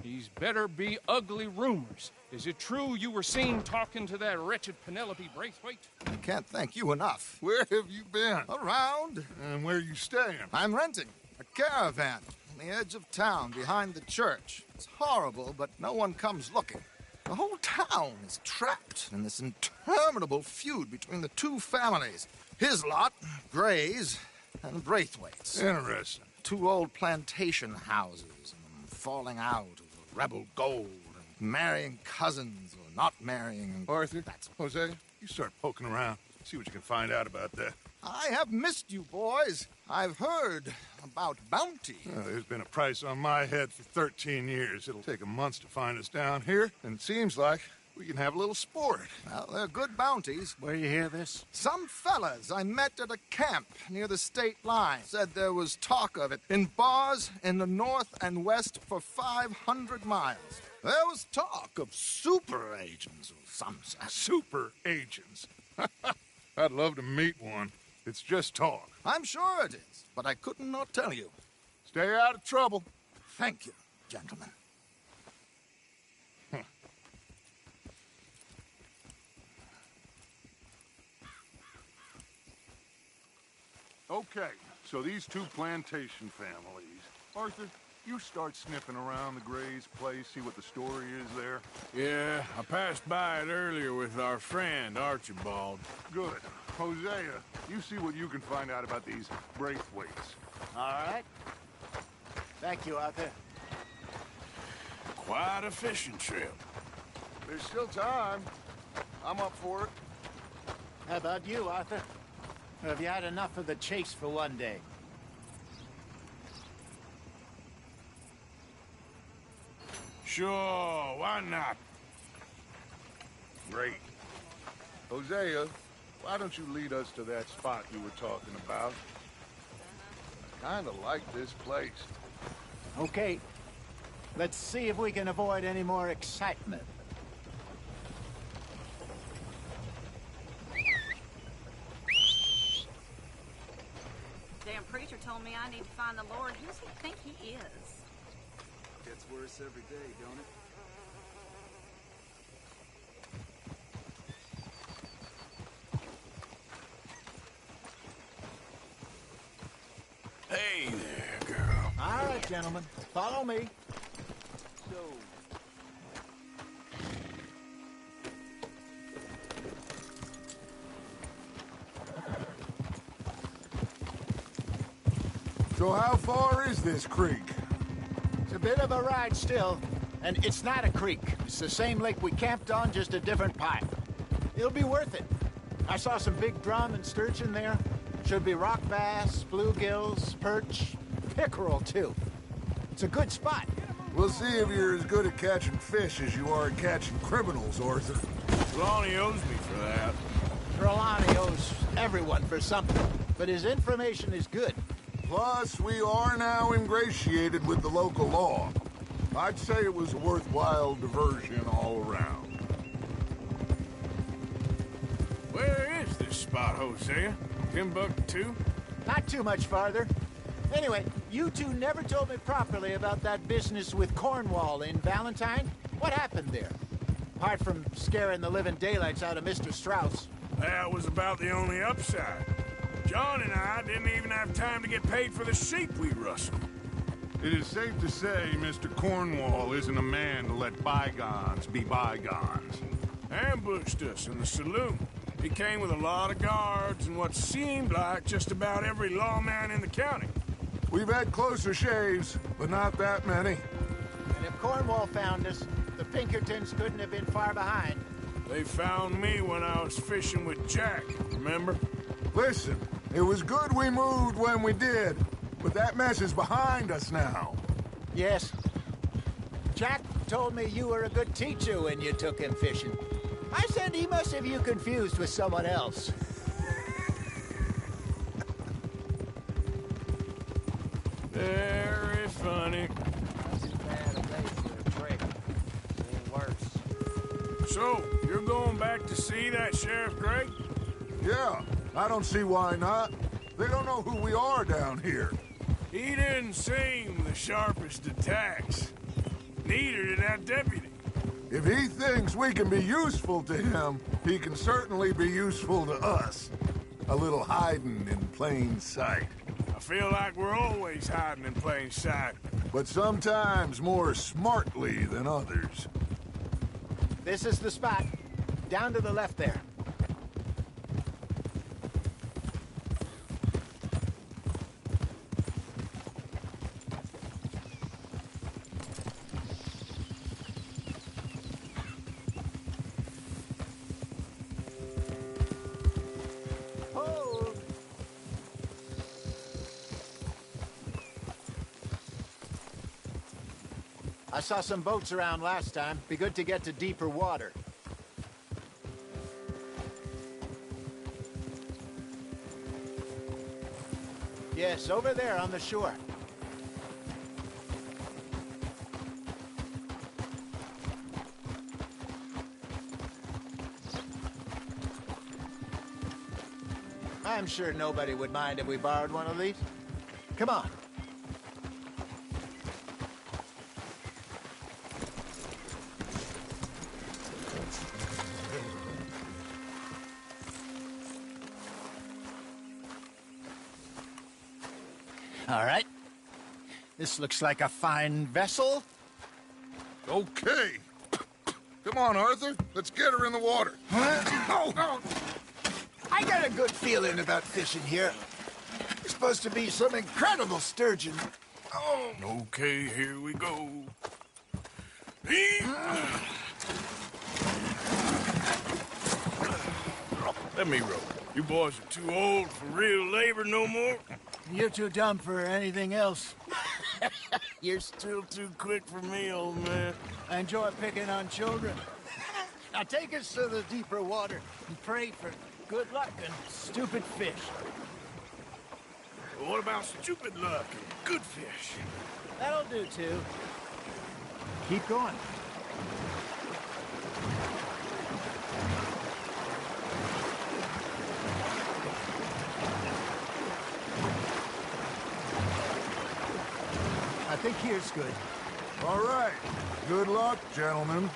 these better be ugly rumors. Is it true you were seen talking to that wretched Penelope Braithwaite? I can't thank you enough. Where have you been? Around. And where are you staying? I'm renting a caravan on the edge of town behind the church. It's horrible, but no one comes looking. The whole town is trapped in this interminable feud between the two families. His lot, Gray's, and Braithwaite's. Interesting. Two old plantation houses, and falling out over rebel gold, and marrying cousins or not marrying. Arthur, Jose, you start poking around. See what you can find out about that. I have missed you, boys. I've heard about bounty. Well, there's been a price on my head for 13 years. It'll take 'em months to find us down here, and it seems like we can have a little sport. Well, they're good bounties. Where you hear this? Some fellas I met at a camp near the state line said there was talk of it in bars in the north and west for 500 miles. There was talk of super agents or some such. Super agents. I'd love to meet one. It's just talk. I'm sure it is, but I couldn't not tell you. Stay out of trouble. Thank you, gentlemen. Okay, so these two plantation families. Arthur, you start sniffing around the Gray's place, see what the story is there. Yeah, I passed by it earlier with our friend, Archibald. Good. Hosea, you see what you can find out about these Braithwaites. All right. Thank you, Arthur. Quite a fishing trip. There's still time. I'm up for it. How about you, Arthur? Have you had enough of the chase for one day? Sure, why not? Great. Hosea, why don't you lead us to that spot you were talking about? I kinda like this place. Okay. Let's see if we can avoid any more excitement. Damn preacher told me I need to find the Lord. Who's he think he is? Gets worse every day, don't it? Hey there, girl. All right, gentlemen. Follow me. So how far is this creek? It's a bit of a ride still, and it's not a creek. It's the same lake we camped on, just a different pipe. It'll be worth it. I saw some big drum and sturgeon there. Should be rock bass, bluegills, perch, pickerel, too. It's a good spot. We'll see if you're as good at catching fish as you are at catching criminals, Arthur. Lonnie owes me for that. Trelawney owes everyone for something, but his information is good. Plus, we are now ingratiated with the local law. I'd say it was a worthwhile diversion all around. Where is this spot, Hosea? Timbuktu? Not too much farther. Anyway, you two never told me properly about that business with Cornwall in Valentine. What happened there? Apart from scaring the living daylights out of Mr. Strauss. That was about the only upside. John and I didn't even have time to get paid for the sheep we rustled. It is safe to say Mr. Cornwall isn't a man to let bygones be bygones. Ambushed us in the saloon. He came with a lot of guards and what seemed like just about every lawman in the county. We've had closer shaves, but not that many. And if Cornwall found us, the Pinkertons couldn't have been far behind. They found me when I was fishing with Jack, remember? Listen, it was good we moved when we did, but that mess is behind us now. Yes. Jack, Doc told me you were a good teacher when you took him fishing. I said he must have you confused with someone else. Very funny. So, you're going back to see that Sheriff Gregg? Yeah, I don't see why not. They don't know who we are down here. He didn't seem the sharpest attacks. Neither did that deputy. If he thinks we can be useful to him, he can certainly be useful to us. A little hiding in plain sight. I feel like we're always hiding in plain sight. But sometimes more smartly than others. This is the spot. Down to the left there. Hold. I saw some boats around last time. Be good to get to deeper water. Yes, over there on the shore. I'm sure nobody would mind if we borrowed one of these. Come on. All right. This looks like a fine vessel. Okay. Come on, Arthur. Let's get her in the water. Oh. I got a good feeling about fishing here. It's supposed to be some incredible sturgeon. Oh. Okay, here we go. Let me row. You boys are too old for real labor no more. You're too dumb for anything else. You're still too quick for me, old man. I enjoy picking on children. Now take us to the deeper water and pray for good luck and stupid fish. Well, what about stupid luck and good fish? That'll do, too. Keep going. I think here's good. All right. Good luck, gentlemen.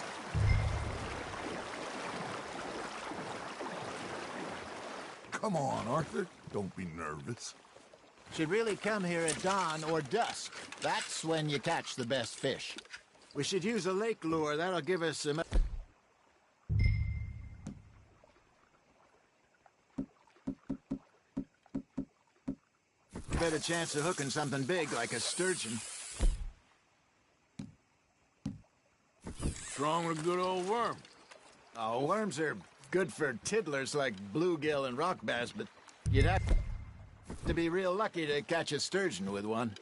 Come on, Arthur. Don't be nervous. Should really come here at dawn or dusk. That's when you catch the best fish. We should use a lake lure. That'll give us some... better chance of hooking something big like a sturgeon. What's wrong with a good old worm? Oh, worms are good for tiddlers like bluegill and rock bass, but you'd have to be real lucky to catch a sturgeon with one.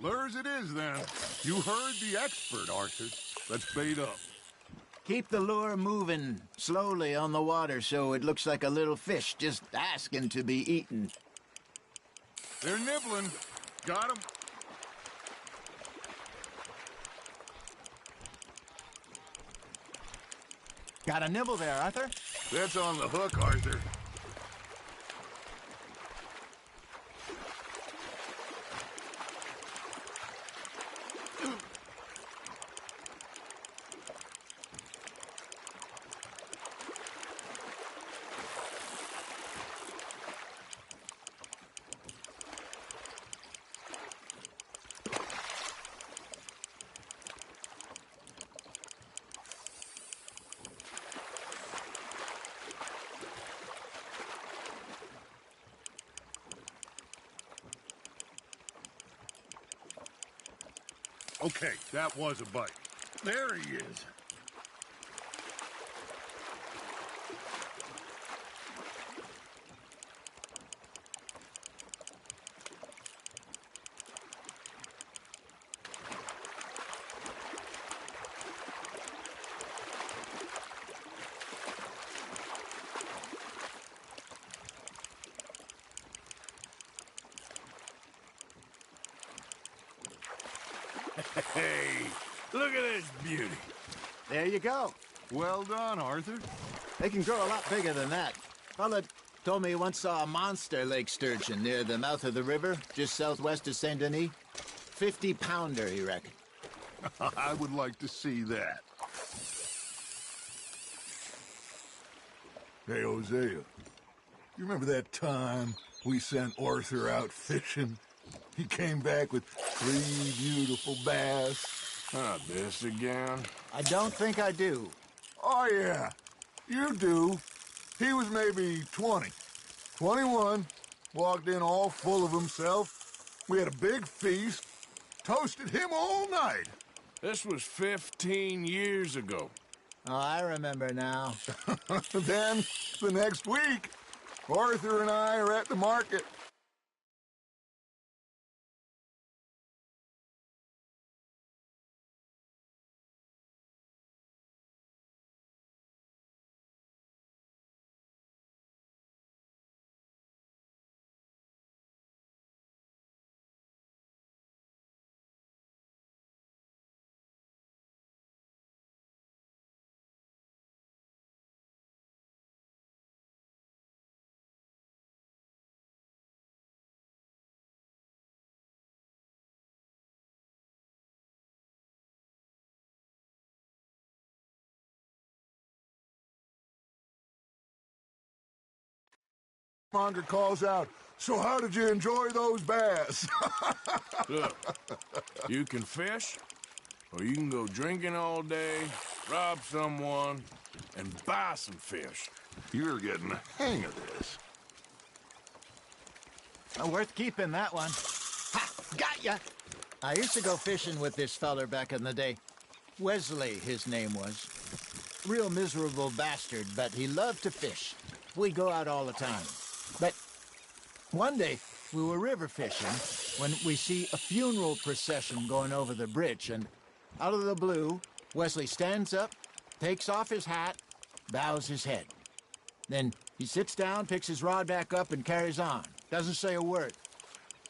Lures it is, then. You heard the expert, Arthur. Let's bait up. Keep the lure moving slowly on the water so it looks like a little fish just asking to be eaten. They're nibbling. Got 'em. Got a nibble there, Arthur? That's on the hook, Arthur. Okay, that was a bite. There he is. Hey, look at this beauty. There you go. Well done, Arthur. They can grow a lot bigger than that. Fella told me he once saw a monster lake sturgeon near the mouth of the river, just southwest of Saint Denis. 50-pounder, he reckoned. I would like to see that. Hey, Hosea, you remember that time we sent Arthur out fishing? He came back with 3 beautiful bass. Not this again. I don't think I do. Oh, yeah, you do. He was maybe 20, 21, walked in all full of himself. We had a big feast, toasted him all night. This was 15 years ago. Oh, I remember now. Then, the next week, Arthur and I are at the market. Monger calls out, "So how did you enjoy those bass?" Look, you can fish, or you can go drinking all day, rob someone, and buy some fish. You're getting the hang of this. Oh, worth keeping, that one. Ha! Got ya! I used to go fishing with this feller back in the day. Wesley, his name was. Real miserable bastard, but he loved to fish. We'd go out all the time. But one day, we were river fishing when we see a funeral procession going over the bridge, and out of the blue, Wesley stands up, takes off his hat, bows his head. Then he sits down, picks his rod back up, and carries on. Doesn't say a word.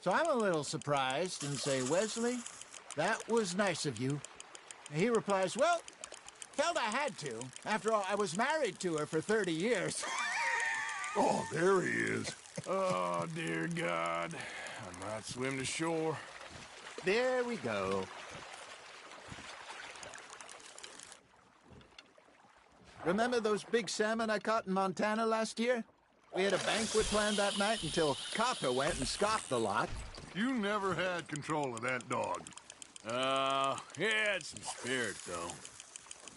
So I'm a little surprised and say, "Wesley, that was nice of you." And he replies, "Well, felt I had to. After all, I was married to her for 30 years. Oh, there he is. Oh, dear God. I might swim to shore. There we go. Remember those big salmon I caught in Montana last year? We had a banquet planned that night until Copper went and scoffed the lot. You never had control of that dog. He had some spirit, though.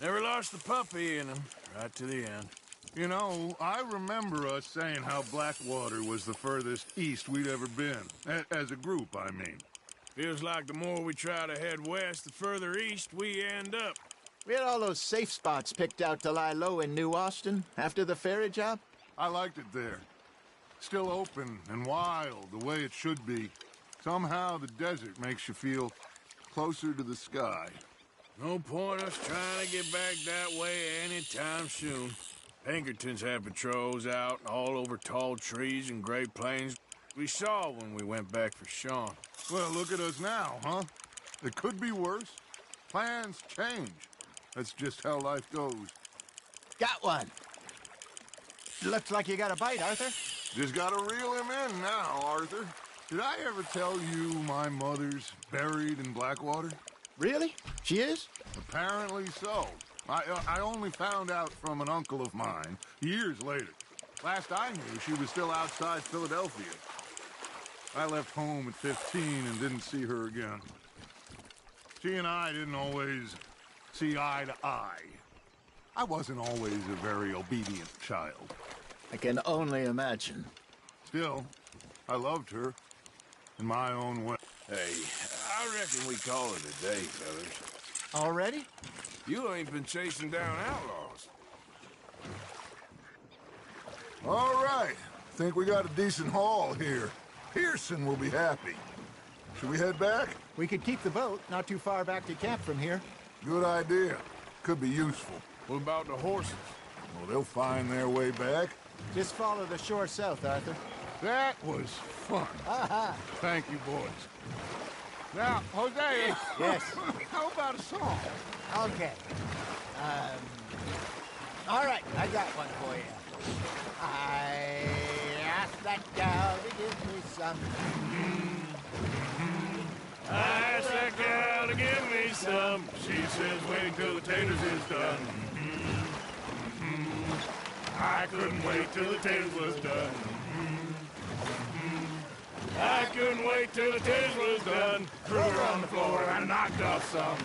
Never lost the puppy in him, right to the end. You know, I remember us saying how Blackwater was the furthest east we'd ever been. As a group, I mean. Feels like the more we try to head west, the further east we end up. We had all those safe spots picked out to lie low in New Austin after the ferry job. I liked it there. Still open and wild, the way it should be. Somehow the desert makes you feel closer to the sky. No point us trying to get back that way anytime soon. Pinkertons had patrols out all over tall trees and Great Plains. We saw when we went back for Sean. Well, look at us now, huh? It could be worse. Plans change. That's just how life goes. Got one. Looks like you got a bite, Arthur. Just gotta reel him in now, Arthur. Did I ever tell you my mother's buried in Blackwater? Really? She is? Apparently so. I only found out from an uncle of mine years later. Last I knew, she was still outside Philadelphia. I left home at 15 and didn't see her again. She and I didn't always see eye to eye. I wasn't always a very obedient child. I can only imagine. Still, I loved her in my own way. Hey, I reckon we call it a day, fellas. Already? You ain't been chasing down outlaws. All right. Think we got a decent haul here. Pearson will be happy. Should we head back? We could keep the boat not too far back to camp from here. Good idea. Could be useful. What about the horses? Well, they'll find their way back. Just follow the shore south, Arthur. That was fun. Aha! Thank you, boys. Now, Jose. Yes. How about a song? Okay. All right, I got one for you. I asked that gal to give me some. I asked that gal to give me some. She says wait till the taters is done. I couldn't wait till the taters was done. I couldn't wait till the taters was done. Threw her on the floor and I knocked off some.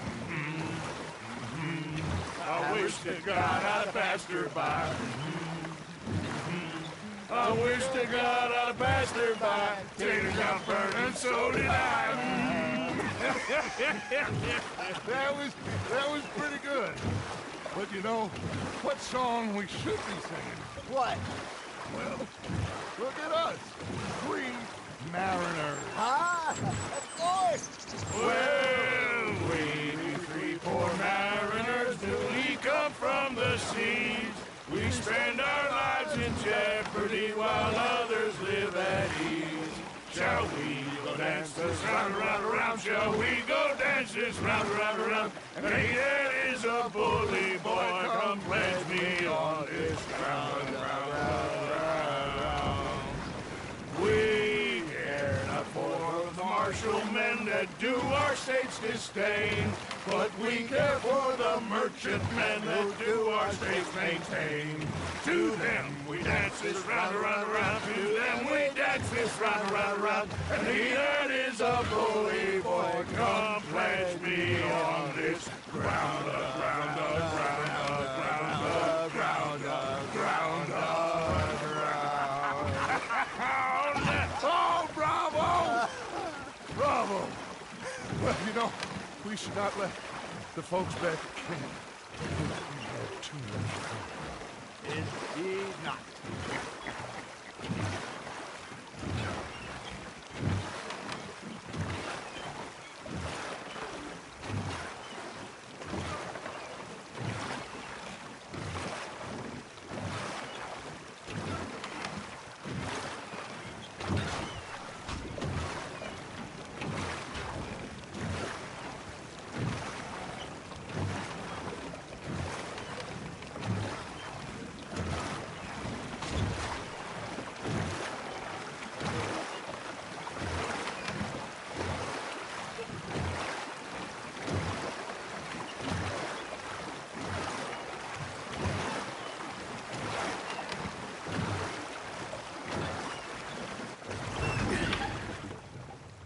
I wish to God I'd passed her by. I wish to God I'd passed her by. Taters got burned and so did I. That was pretty good. But you know, what song we should be singing? What? Well, look at us. 3 mariners. Ah, of course. Well, we 3 poor mariners newly come from the seas. We spend our lives in jeopardy while others live at ease. Shall we go dance this round, round, round? Shall we go dance this round, round, round? And hey, there is a bully boy, come pledge me on this round, round, round, round. We care not for the martial men that do our state's disdain, but we care for the merchant men that do our state's maintain. To them we dance this round, round, round. To them we dance this round, round, round. And he that is a bully boy, come pledge me on this ground, ground, ground, ground, ground, ground, ground. Oh, bravo! Bravo! Well, you know, we should not let the folks back at camp have too much fun. Indeed not.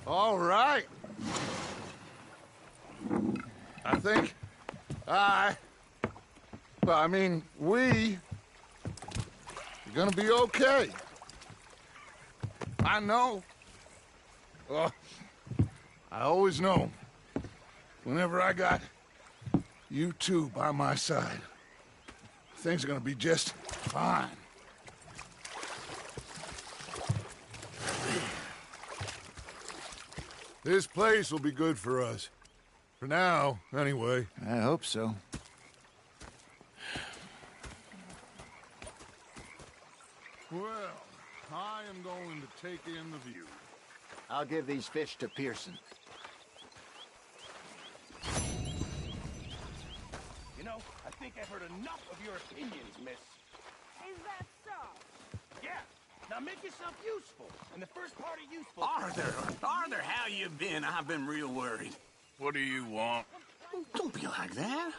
All right. I think we are gonna be okay. I know. Well, I always know. Whenever I got you two by my side, things are gonna be just fine. This place will be good for us. For now, anyway. I hope so. Well, I am going to take in the view. I'll give these fish to Pearson. You know, I think I've heard enough of your opinions, miss. Is that so? Yeah. Now make yourself useful. And the first part of useful... Arthur, how you been? I've been real worried. What do you want? Don't be like that.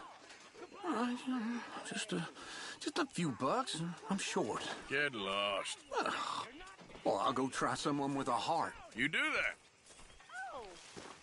All right, just a few bucks. I'm short. Get lost. Well, I'll go try someone with a heart. You do that. Oh,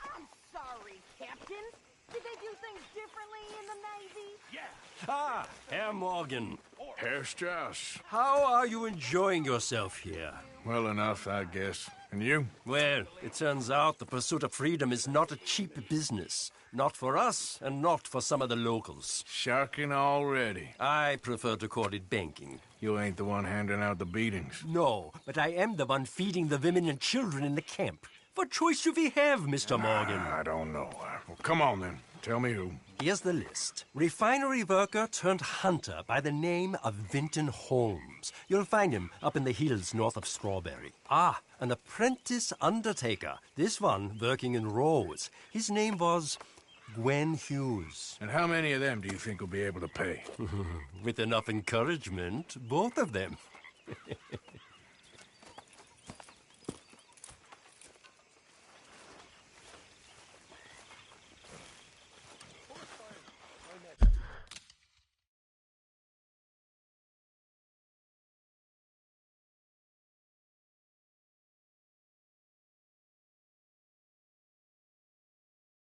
I'm sorry, Captain. Did they do things differently in the Navy? Yeah. Ah, Herr Morgan. Herr Strauss. How are you enjoying yourself here? Well enough, I guess. And you? Well, it turns out the pursuit of freedom is not a cheap business. Not for us, and not for some of the locals. Sharking already. I prefer to call it banking. You ain't the one handing out the beatings. No, but I am the one feeding the women and children in the camp. What choice do we have, Mr. Morgan? I don't know. Well, come on, then. Tell me who. Here's the list. Refinery worker turned hunter by the name of Vinton Holmes. You'll find him up in the hills north of Strawberry. Ah, an apprentice undertaker. This one working in Rose. His name was Gwen Hughes. And how many of them do you think will be able to pay? With enough encouragement, both of them.